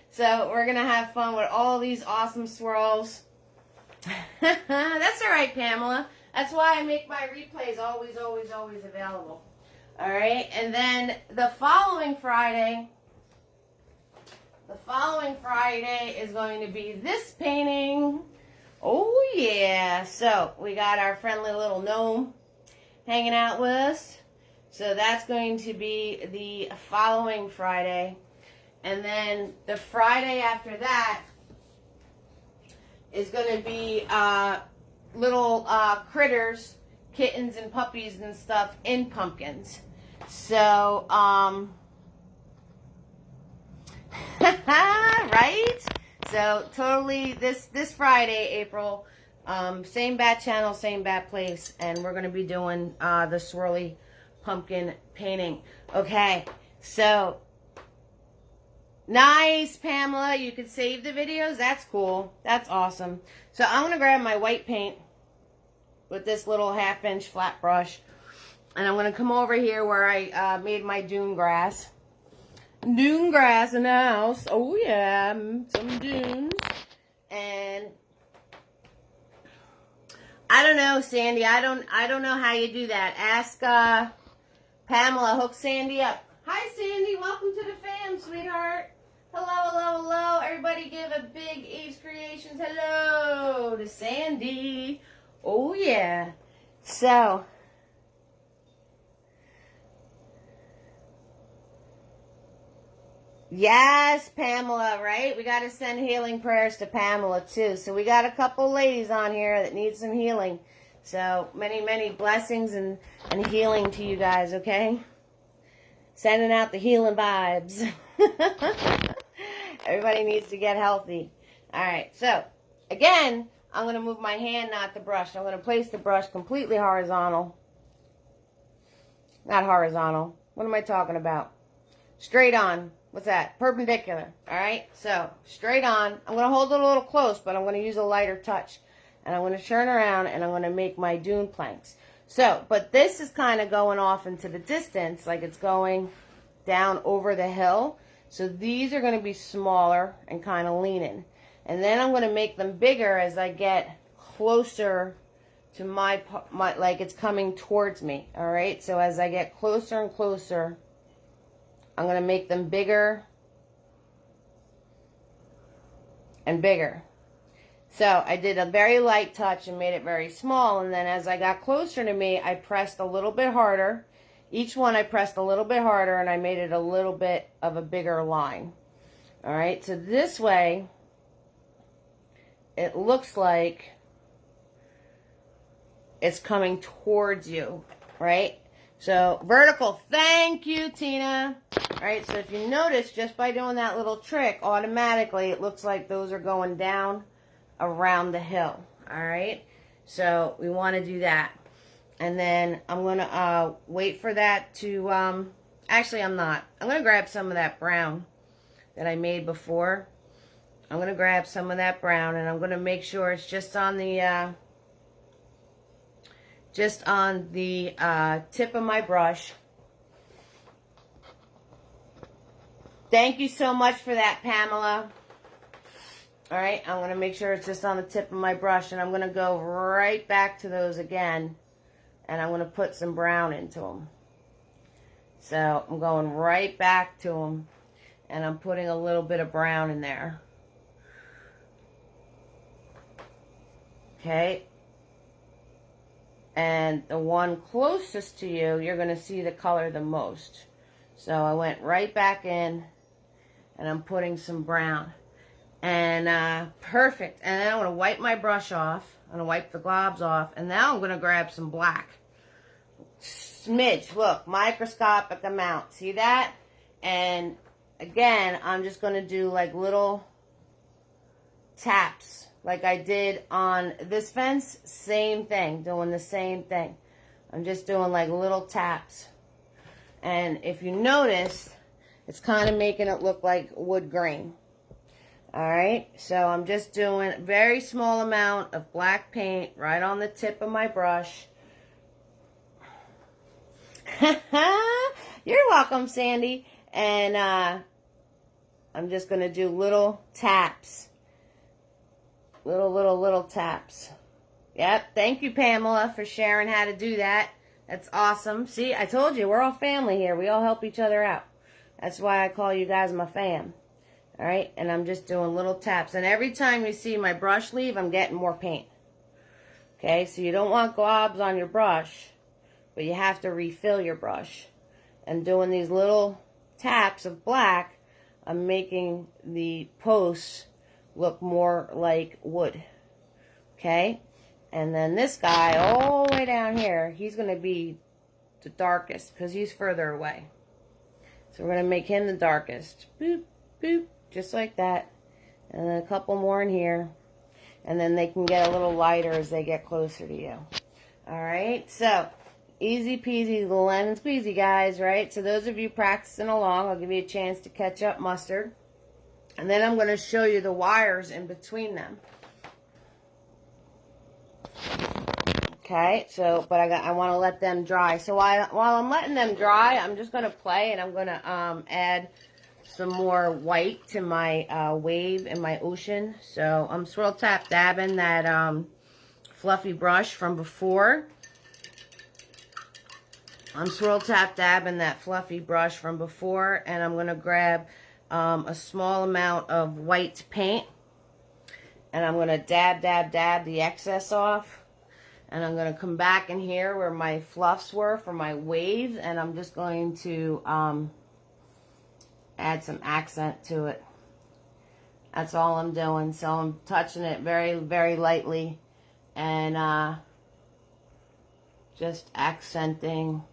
So we're going to have fun with all these awesome swirls. That's all right, Pamela. That's why I make my replays always available. All right, and then the following Friday is going to be this painting. Oh, yeah. So we got our friendly little gnome hanging out with us. So that's going to be the following Friday. And then the Friday after that is going to be little critters, kittens and puppies and stuff in pumpkins. So, right? So totally this Friday, April, same bat channel, same bat place, and we're going to be doing the swirly pumpkin painting. Okay, so nice, Pamela. You could save the videos. That's cool. That's awesome. So I'm going to grab my white paint with this little 1/2-inch flat brush, and I'm going to come over here where I made my dune grass. Dune grass in the house. Oh yeah, some dunes. And I don't know, Sandy. I don't know how you do that. Ask Pamela. Hook Sandy up. Hi, Sandy. Welcome to the fam, sweetheart. Hello, hello, hello. Everybody give a big Ace Creations hello to Sandy. Oh yeah. So. Yes, Pamela, right? We got to send healing prayers to Pamela, too. So we got a couple ladies on here that need some healing. So many, many blessings and healing to you guys, okay? Sending out the healing vibes. Everybody needs to get healthy. All right, so again, I'm going to move my hand, not the brush. I'm going to place the brush completely horizontal. Not horizontal. What am I talking about? Straight on. What's that? Perpendicular. All right? So, straight on. I'm going to hold it a little close, but I'm going to use a lighter touch. And I'm going to turn around, and I'm going to make my dune planks. So, but this is kind of going off into the distance, like it's going down over the hill. So, these are going to be smaller and kind of leaning. And then I'm going to make them bigger as I get closer to my like it's coming towards me. All right? So, as I get closer and closer, I'm going to make them bigger and bigger. So I did a very light touch and made it very small. And then as I got closer to me, I pressed a little bit harder. Each one I pressed a little bit harder, and I made it a little bit of a bigger line. All right. So this way, it looks like it's coming towards you. Right. So vertical. Thank you, Tina. All right, so if you notice, just by doing that little trick, automatically it looks like those are going down around the hill. All right, so we want to do that. And then I'm going to wait for that to, actually I'm not. I'm going to grab some of that brown that I made before. I'm going to grab some of that brown, and I'm going to make sure it's just on the tip of my brush. Thank you so much for that, Pamela. All right, I'm going to make sure it's just on the tip of my brush, and I'm going to go right back to those again, and I'm going to put some brown into them. So I'm going right back to them, and I'm putting a little bit of brown in there. Okay. And the one closest to you, you're going to see the color the most. So I went right back in, and I'm putting some brown. And perfect. And then I'm going to wipe my brush off. I'm going to wipe the globs off. And now I'm going to grab some black. Smidge. Look, microscopic amount. See that? And again, I'm just going to do like little taps. Like I did on this fence. Same thing. Doing the same thing. I'm just doing like little taps. And if you notice, it's kind of making it look like wood grain. Alright, so I'm just doing a very small amount of black paint right on the tip of my brush. You're welcome, Sandy. And I'm just going to do little taps. Little taps. Yep, thank you, Pamela, for sharing how to do that. That's awesome. See, I told you, we're all family here. We all help each other out. That's why I call you guys my fam. All right, and I'm just doing little taps. And every time you see my brush leave, I'm getting more paint. Okay, so you don't want globs on your brush, but you have to refill your brush. And doing these little taps of black, I'm making the posts look more like wood. Okay, And then this guy all the way down here, he's going to be the darkest because he's further away. So we're going to make him the darkest. Boop, boop, just like that. And then a couple more in here. And then they can get a little lighter as they get closer to you. Alright, so easy peasy, lemon squeezy, guys, right? So those of you practicing along, I'll give you a chance to catch up mustard. And then I'm going to show you the wires in between them. Okay, so, but I want to let them dry. So while I'm letting them dry, I'm just going to play, and I'm going to add some more white to my wave and my ocean. So I'm swirl tap dabbing that fluffy brush from before. I'm swirl tap dabbing that fluffy brush from before, and I'm going to grab a small amount of white paint, and I'm going to dab the excess off. And I'm going to come back in here where my fluffs were for my waves, and I'm just going to add some accent to it. That's all I'm doing. So I'm touching it very, very lightly and just accenting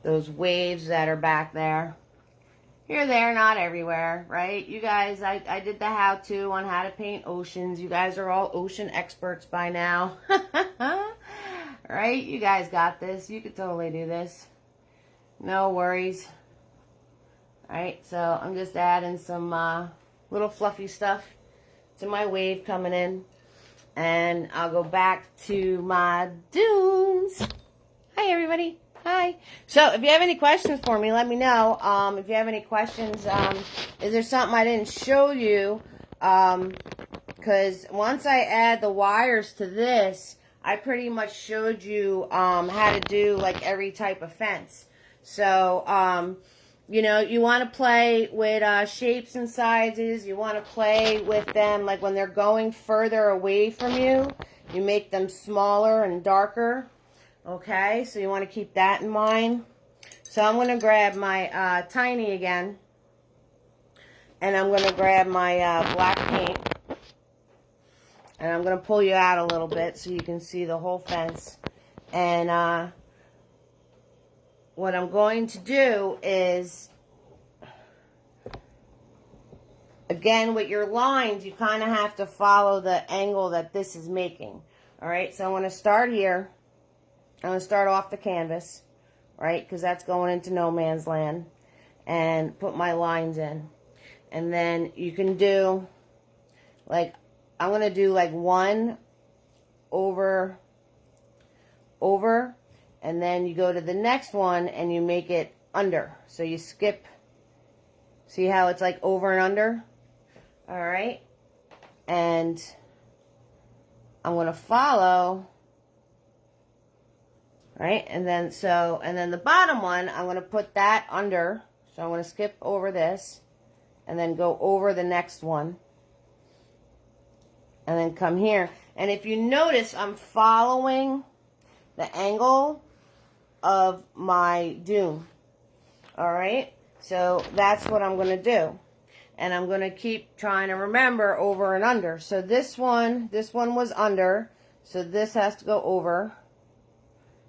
those waves that are back there. Here, there, not everywhere, right? You guys, I did the how-to on how to paint oceans. You guys are all ocean experts by now. Right? You guys got this. You could totally do this. No worries. Alright, so I'm just adding some little fluffy stuff to my wave coming in. And I'll go back to my dunes. Hi, everybody. Hi. So, if you have any questions for me, let me know. If you have any questions, is there something I didn't show you? Because once I add the wires to this, I pretty much showed you how to do like every type of fence. So, you know, you want to play with shapes and sizes. You want to play with them like when they're going further away from you. You make them smaller and darker. Okay, so you want to keep that in mind. So I'm going to grab my tiny again. And I'm going to grab my black paint. And I'm going to pull you out a little bit so you can see the whole fence. And what I'm going to do is, again, with your lines, you kind of have to follow the angle that this is making. Alright, so I'm going to start here. I'm going to start off the canvas, right, because that's going into no man's land, and put my lines in. And then you can do, like, I'm going to do like one over, and then you go to the next one and you make it under. So you skip, see how it's like over and under? All right. And I'm going to follow. Right, and then the bottom one, I'm going to put that under. So I'm going to skip over this and then go over the next one. And then come here. And if you notice, I'm following the angle of my dune. Alright, so that's what I'm going to do. And I'm going to keep trying to remember over and under. So this one was under. So this has to go over.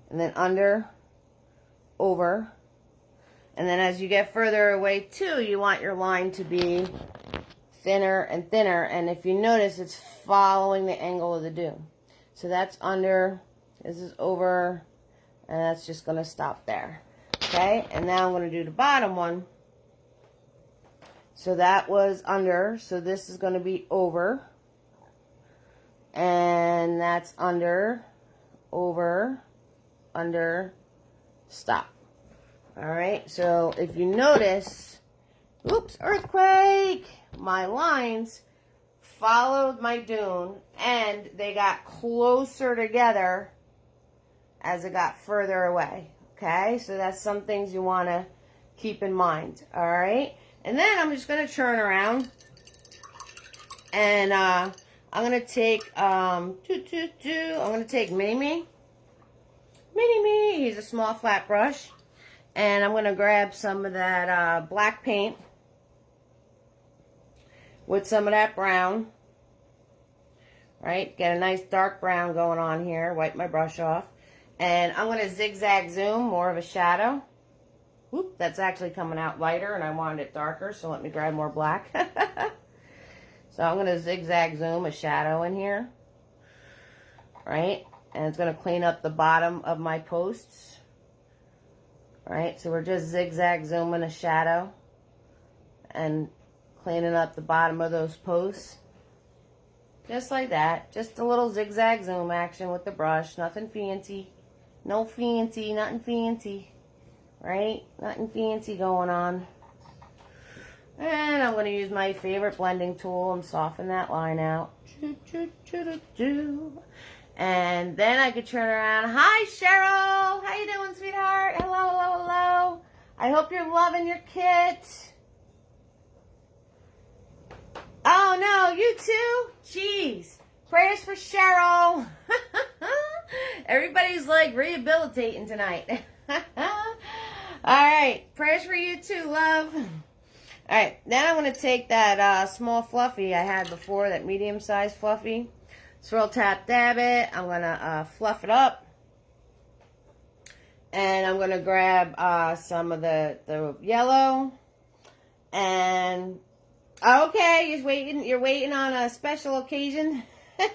And then under, over. And then as you get further away too, you want your line to be thinner and thinner. And if you notice, it's following the angle of the dune. So that's under, this is over, and that's just going to stop there. Okay, and now I'm going to do the bottom one. So that was under, so this is going to be over. And that's under, over, under, stop. Alright, so if you notice, oops, earthquake, my lines followed my dune and they got closer together as it got further away. Okay, so that's some things you want to keep in mind. Alright, and then I'm just going to turn around and I'm going to take, I'm going to take Mini-Me, he's a small flat brush, and I'm going to grab some of that black paint with some of that brown, right? Get a nice dark brown going on here. Wipe my brush off. And I'm going to zigzag zoom, more of a shadow. Whoop, that's actually coming out lighter, and I wanted it darker, so let me grab more black. So I'm going to zigzag zoom a shadow in here, right? And it's going to clean up the bottom of my posts, right? So we're just zigzag zooming a shadow and cleaning up the bottom of those posts. Just like that. Just a little zigzag zoom action with the brush. Nothing fancy. No fancy, nothing fancy. Right? Nothing fancy going on. And I'm going to use my favorite blending tool and soften that line out. And then I could turn around. Hi, Cheryl. How you doing, sweetheart? Hello, hello, hello. I hope you're loving your kit. Oh, no, you too? Jeez. Prayers for Cheryl. Everybody's like rehabilitating tonight. All right, prayers for you too, love. All right, then I'm going to take that small fluffy I had before, that medium-sized fluffy. Swirl, tap, dab it. I'm going to fluff it up. And I'm going to grab some of the yellow. And, okay, you're waiting on a special occasion. I'm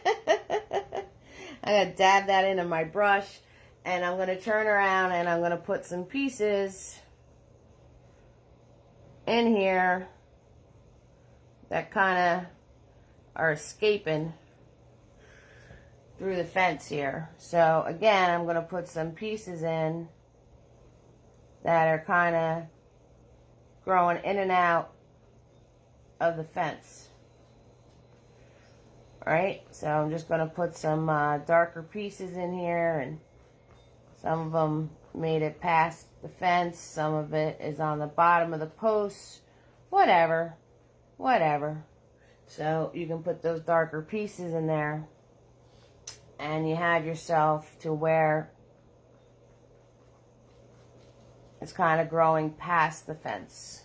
going to dab that into my brush. And I'm going to turn around and I'm going to put some pieces in here that kind of are escaping through the fence here. So again, I'm going to put some pieces in that are kind of growing in and out of the fence. All right, so I'm just going to put some darker pieces in here, and some of them made it past the fence. Some of it is on the bottom of the posts. Whatever. So you can put those darker pieces in there. And you have yourself to where it's kind of growing past the fence.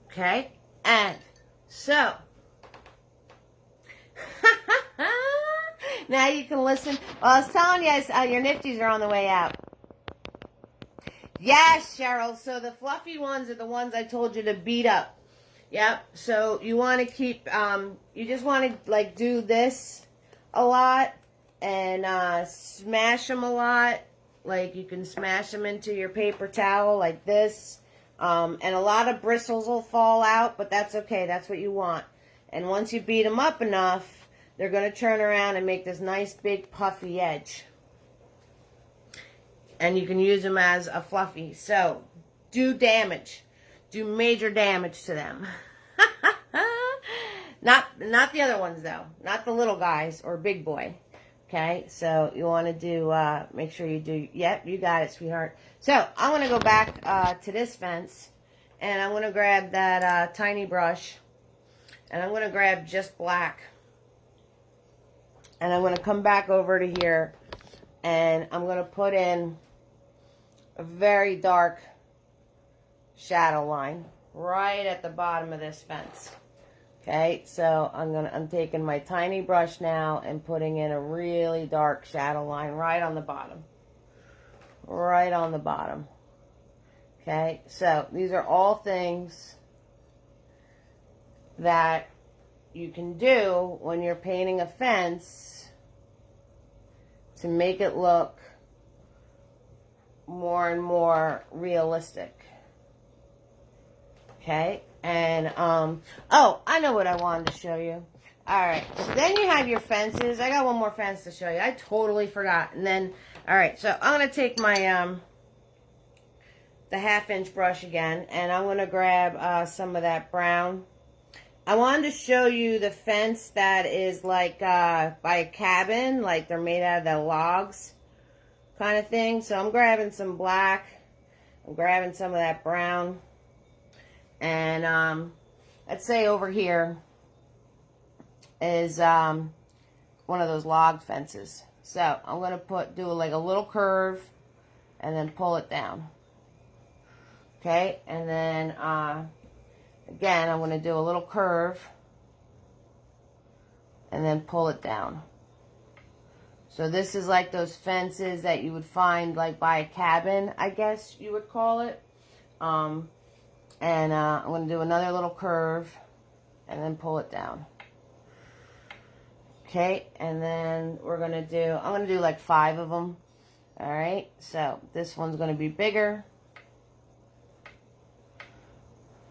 Okay? And so now you can listen. Well, I was telling you, your nifties are on the way out. Yes, Cheryl. So the fluffy ones are the ones I told you to beat up. Yep. So you want to keep, you just want to like do this a lot and smash them a lot. Like you can smash them into your paper towel like this. And a lot of bristles will fall out, but that's okay. That's what you want. And once you beat them up enough, they're going to turn around and make this nice big puffy edge. And you can use them as a fluffy. So, do damage. Do major damage to them. Not the other ones, though. Not the little guys or big boy. Okay? So, you want to do, make sure you do, yep, you got it, sweetheart. So, I'm going to go back to this fence. And I'm going to grab that tiny brush. And I'm going to grab just black. And I'm going to come back over to here, and I'm going to put in a very dark shadow line right at the bottom of this fence. Okay, so I'm taking my tiny brush now and putting in a really dark shadow line right on the bottom. Right on the bottom. Okay, so these are all things that you can do when you're painting a fence to make it look more and more realistic. Okay, and oh, I know what I wanted to show you. All right, so then you have your fences. I got one more fence to show you. I totally forgot. And then, all right, so I'm gonna take my the 1/2-inch brush again, and I'm gonna grab some of that brown. I wanted to show you the fence that is like by a cabin, like they're made out of the logs kind of thing. So I'm grabbing some black, I'm grabbing some of that brown, and let's say over here is one of those log fences. So I'm going to do like a little curve and then pull it down. Okay, and then again, I'm going to do a little curve and then pull it down. So this is like those fences that you would find like by a cabin, I guess you would call it. I'm going to do another little curve and then pull it down. Okay, and then I'm going to do like 5 of them. All right, so this one's going to be bigger.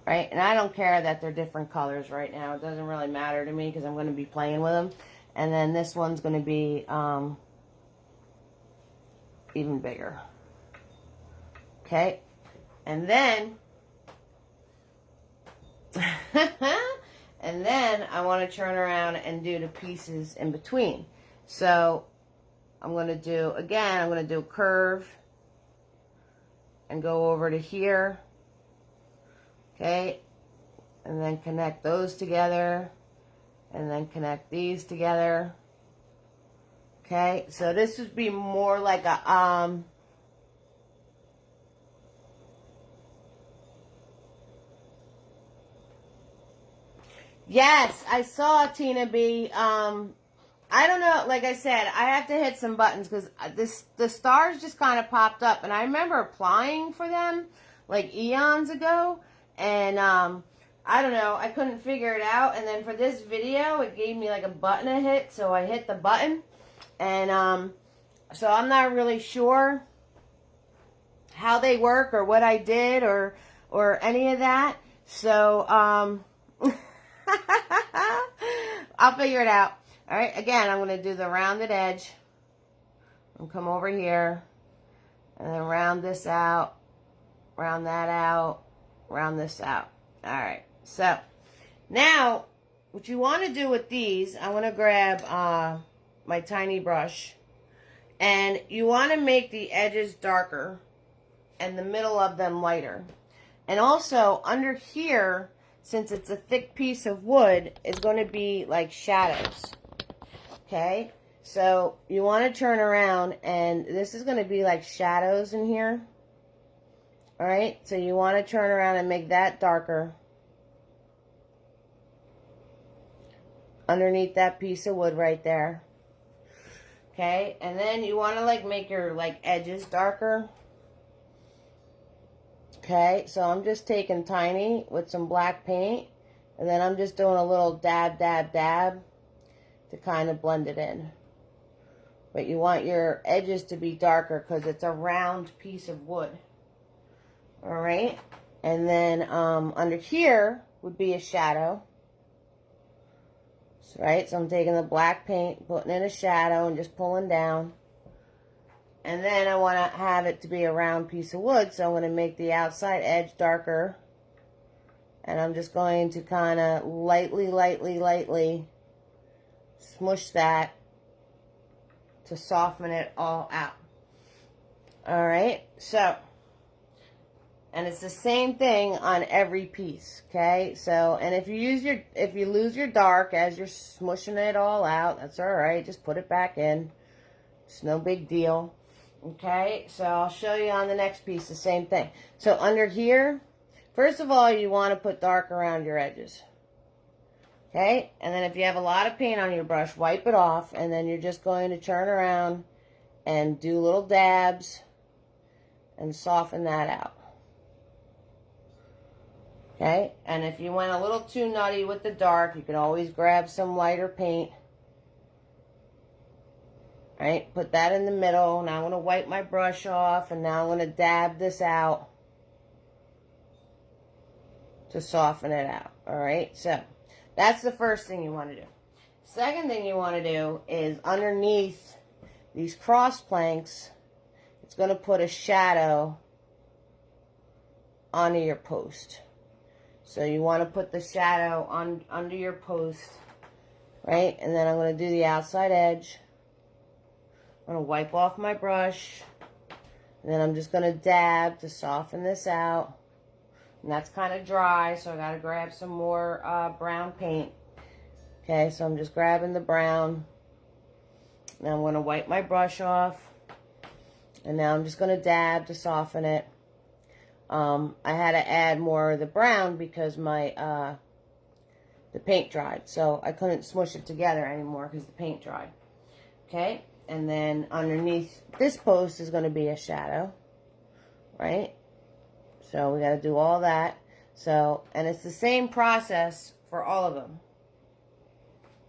Right, and I don't care that they're different colors right now. It doesn't really matter to me because I'm going to be playing with them. And then this one's going to be even bigger. Okay, and then and then I want to turn around and do the pieces in between. So I'm going to do, again, I'm going to do a curve and go over to here. Okay, and then connect those together, and then connect these together. Okay, so this would be more like a, yes, I saw Tina B. I don't know, like I said, I have to hit some buttons because the stars just kind of popped up, and I remember applying for them like eons ago. And, I don't know, I couldn't figure it out. And then for this video, it gave me like a button to hit. So I hit the button. And, so I'm not really sure how they work or what I did or any of that. So, I'll figure it out. All right, again, I'm going to do the rounded edge. And come over here. And then round this out. Round that out. Round this out. All right, so now what you want to do with these, I want to grab my tiny brush, and you want to make the edges darker and the middle of them lighter. And also under here, since it's a thick piece of wood, it's going to be like shadows. Okay, so you want to turn around, and this is going to be like shadows in here. All right, so you want to turn around and make that darker underneath that piece of wood right there. Okay, and then you want to like make your like edges darker. Okay, so I'm just taking tiny with some black paint, and then I'm just doing a little dab, dab, dab to kind of blend it in. But you want your edges to be darker because it's a round piece of wood. All right, and then under here would be a shadow. Right, so I'm taking the black paint, putting in a shadow, and just pulling down. And then I want to have it to be a round piece of wood, so I'm going to make the outside edge darker. And I'm just going to kind of lightly, lightly, lightly smush that to soften it all out. All right, so... and it's the same thing on every piece, okay? So, and if you lose your dark as you're smushing it all out, that's all right. Just put it back in. It's no big deal, okay? So I'll show you on the next piece the same thing. So under here, first of all, you want to put dark around your edges, okay? And then if you have a lot of paint on your brush, wipe it off, and then you're just going to turn around and do little dabs and soften that out. Okay, and if you went a little too nutty with the dark, you can always grab some lighter paint. Right, put that in the middle. Now I'm going to wipe my brush off, and now I'm going to dab this out to soften it out. All right, so that's the first thing you want to do. Second thing you want to do is underneath these cross planks, it's going to put a shadow onto your post. So you want to put the shadow on under your post, right? And then I'm going to do the outside edge. I'm going to wipe off my brush. And then I'm just going to dab to soften this out. And that's kind of dry, so I got to grab some more brown paint. Okay, so I'm just grabbing the brown. Now I'm going to wipe my brush off. And now I'm just going to dab to soften it. I had to add more of the brown because my the the paint dried. So I couldn't smush it together anymore because the paint dried. Okay, and then underneath this post is going to be a shadow, right? So we got to do all that. So, and it's the same process for all of them.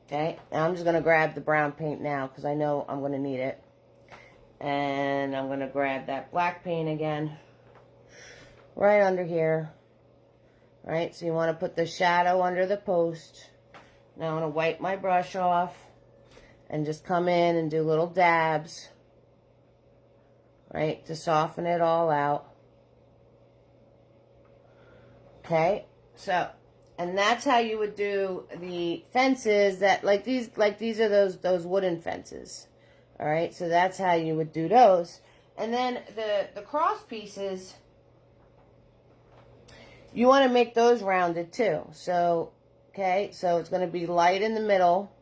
Okay, now I'm just going to grab the brown paint now because I know I'm going to need it. And I'm going to grab that black paint again, right under here. Right, so you want to put the shadow under the post. Now I'm going to wipe my brush off and just come in and do little dabs, right, to soften it all out. Okay, so, and that's how you would do the fences that, like these are those wooden fences. All right, so that's how you would do those. And then the cross pieces, you want to make those rounded too. So, okay, so it's going to be light in the middle.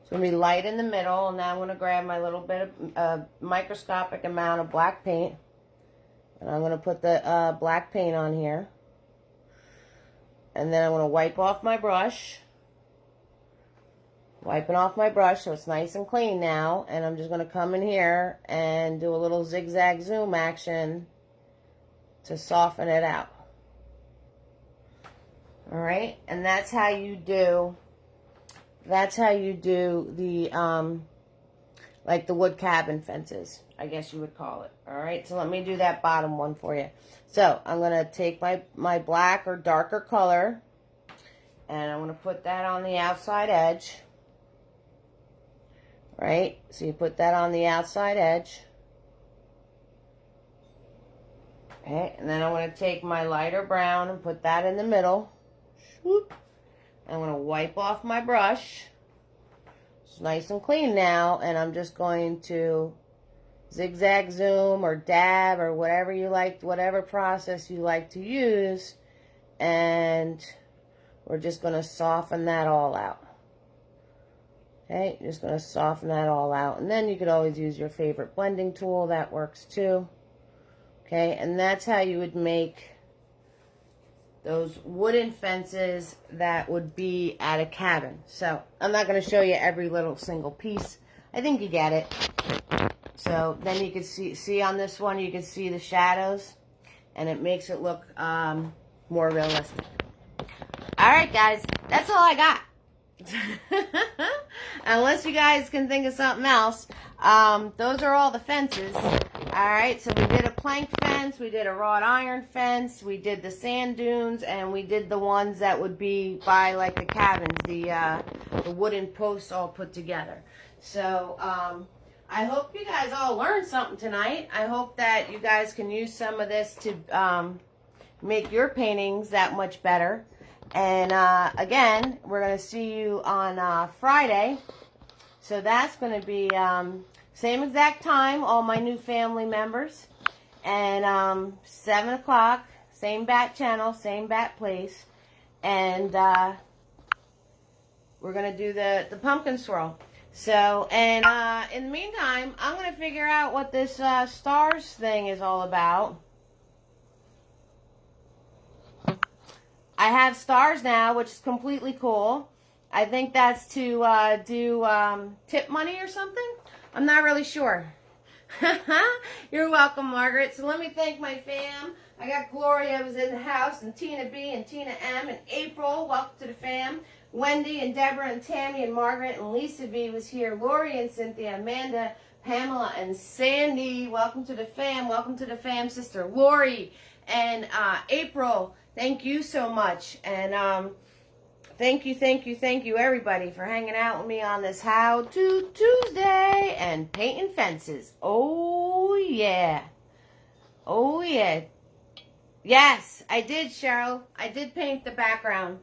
It's going to be light in the middle. And now I'm going to grab my little bit of microscopic amount of black paint. And I'm going to put the black paint on here. And then I'm going to wipe off my brush. Wiping off my brush so it's nice and clean now. And I'm just going to come in here and do a little zigzag zoom action to soften it out. All right, and that's how you do the like the wood cabin fences, I guess you would call it. All right, so let me do that bottom one for you. So I'm going to take my black or darker color, and I'm going to put that on the outside edge. Right, so you put that on the outside edge. Okay, and then I'm going to take my lighter brown and put that in the middle. Swoop. I'm going to wipe off my brush. It's nice and clean now, and I'm just going to zigzag zoom or dab or whatever you like, whatever process you like to use, and we're just going to soften that all out. Okay, just going to soften that all out, and then you could always use your favorite blending tool. That works too. Okay, and that's how you would make those wooden fences that would be at a cabin. So I'm not going to show you every little single piece. I think you get it. So then you can see on this one, you can see the shadows, and it makes it look more realistic. All right, guys, that's all I got. Unless you guys can think of something else, those are all the fences. All right, so we did a plank fence, we did a wrought iron fence, we did the sand dunes, and we did the ones that would be by like the cabins, the wooden posts all put together. So I hope you guys all learned something tonight. I hope that you guys can use some of this to make your paintings that much better. And again, we're going to see you on Friday. So that's going to be same exact time, all my new family members. And 7 o'clock, same bat channel, same bat place. And we're going to do the pumpkin swirl. So, and in the meantime, I'm going to figure out what this stars thing is all about. I have stars now, which is completely cool. I think that's to do tip money or something. I'm not really sure. You're welcome, Margaret. So let me thank my fam. I got Gloria was in the house, and Tina B, and Tina M, and April. Welcome to the fam. Wendy and Deborah and Tammy and Margaret and Lisa V was here. Lori and Cynthia, Amanda, Pamela, and Sandy. Welcome to the fam. Welcome to the fam, Sister Lori and April. Thank you so much. And thank you, everybody, for hanging out with me on this How To Tuesday and painting fences. Oh, yeah. Oh, yeah. Yes, I did, Cheryl. I did paint the background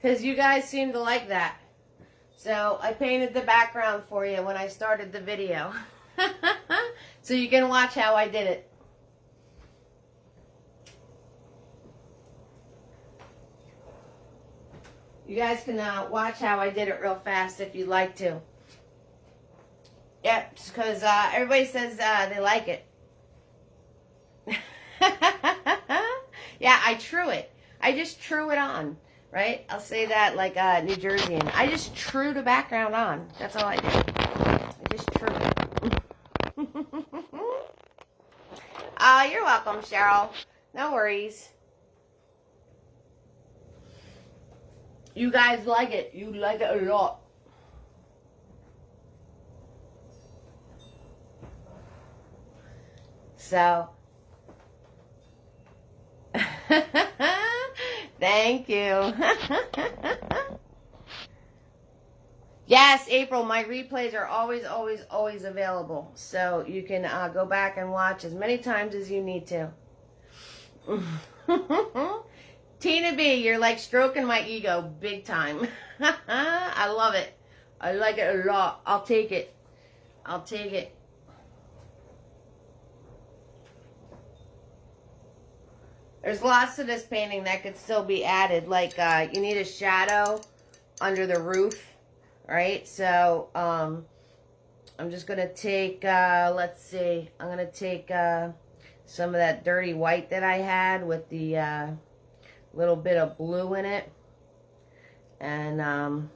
because you guys seem to like that. So I painted the background for you when I started the video. So you can watch how I did it. You guys can watch how I did it real fast if you'd like to. Yep, because everybody says they like it. Yeah, I true it. I just true it on. right? I'll say that like New Jerseyan. I just true the background on. That's all I do. I just true it. You're welcome, Cheryl. No worries. You guys like it. You like it a lot. So, thank you. Yes, April, my replays are always, always, always available. So you can go back and watch as many times as you need to. Tina B, you're like stroking my ego big time. I love it. I like it a lot. I'll take it. I'll take it. There's lots to this painting that could still be added. Like you need a shadow under the roof. Right, so I'm just going to take, let's see, I'm going to take some of that dirty white that I had with the little bit of blue in it. And I'm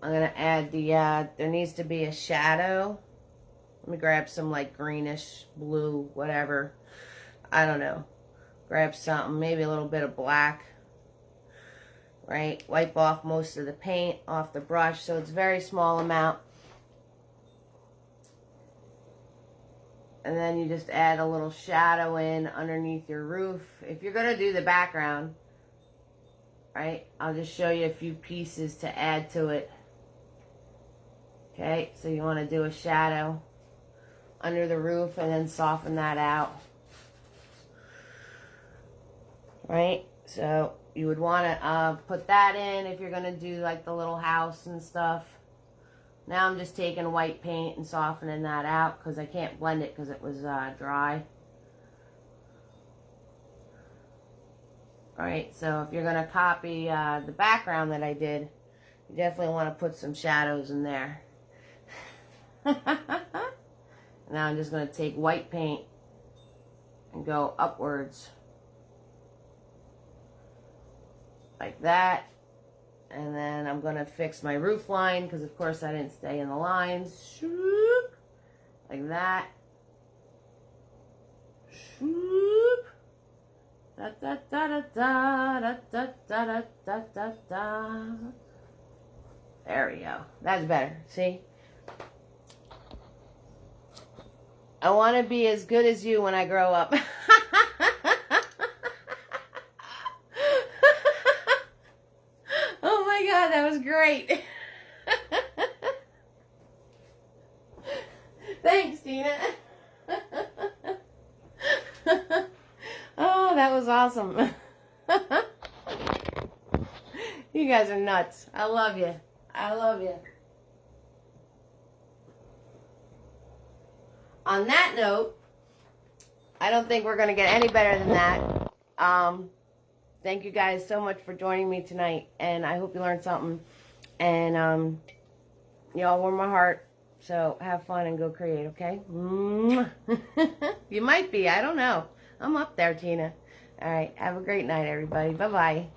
going to add the, there needs to be a shadow. Let me grab some like greenish, blue, whatever. I don't know. Grab something, maybe a little bit of black. Right, wipe off most of the paint off the brush, so it's a very small amount. And then you just add a little shadow in underneath your roof. If you're going to do the background, right, I'll just show you a few pieces to add to it. Okay, so you want to do a shadow under the roof and then soften that out. Right, so you would want to put that in if you're going to do like the little house and stuff. Now I'm just taking white paint and softening that out because I can't blend it because it was dry. Alright, so if you're going to copy the background that I did, you definitely want to put some shadows in there. Now I'm just going to take white paint and go upwards. Like that. And then I'm going to fix my roof line because of course I didn't stay in the lines. Like that. Da da da da da da da da da da. There we go. That's better. See? I want to be as good as you when I grow up. Oh my God, that was great. Thanks, Tina. Oh, that was awesome. You guys are nuts. I love you. I love you. On that note, I don't think we're going to get any better than that. Thank you guys so much for joining me tonight, and I hope you learned something. And y'all warm my heart, so have fun and go create, okay? You might be, I don't know. I'm up there, Tina. All right, have a great night, everybody. Bye-bye.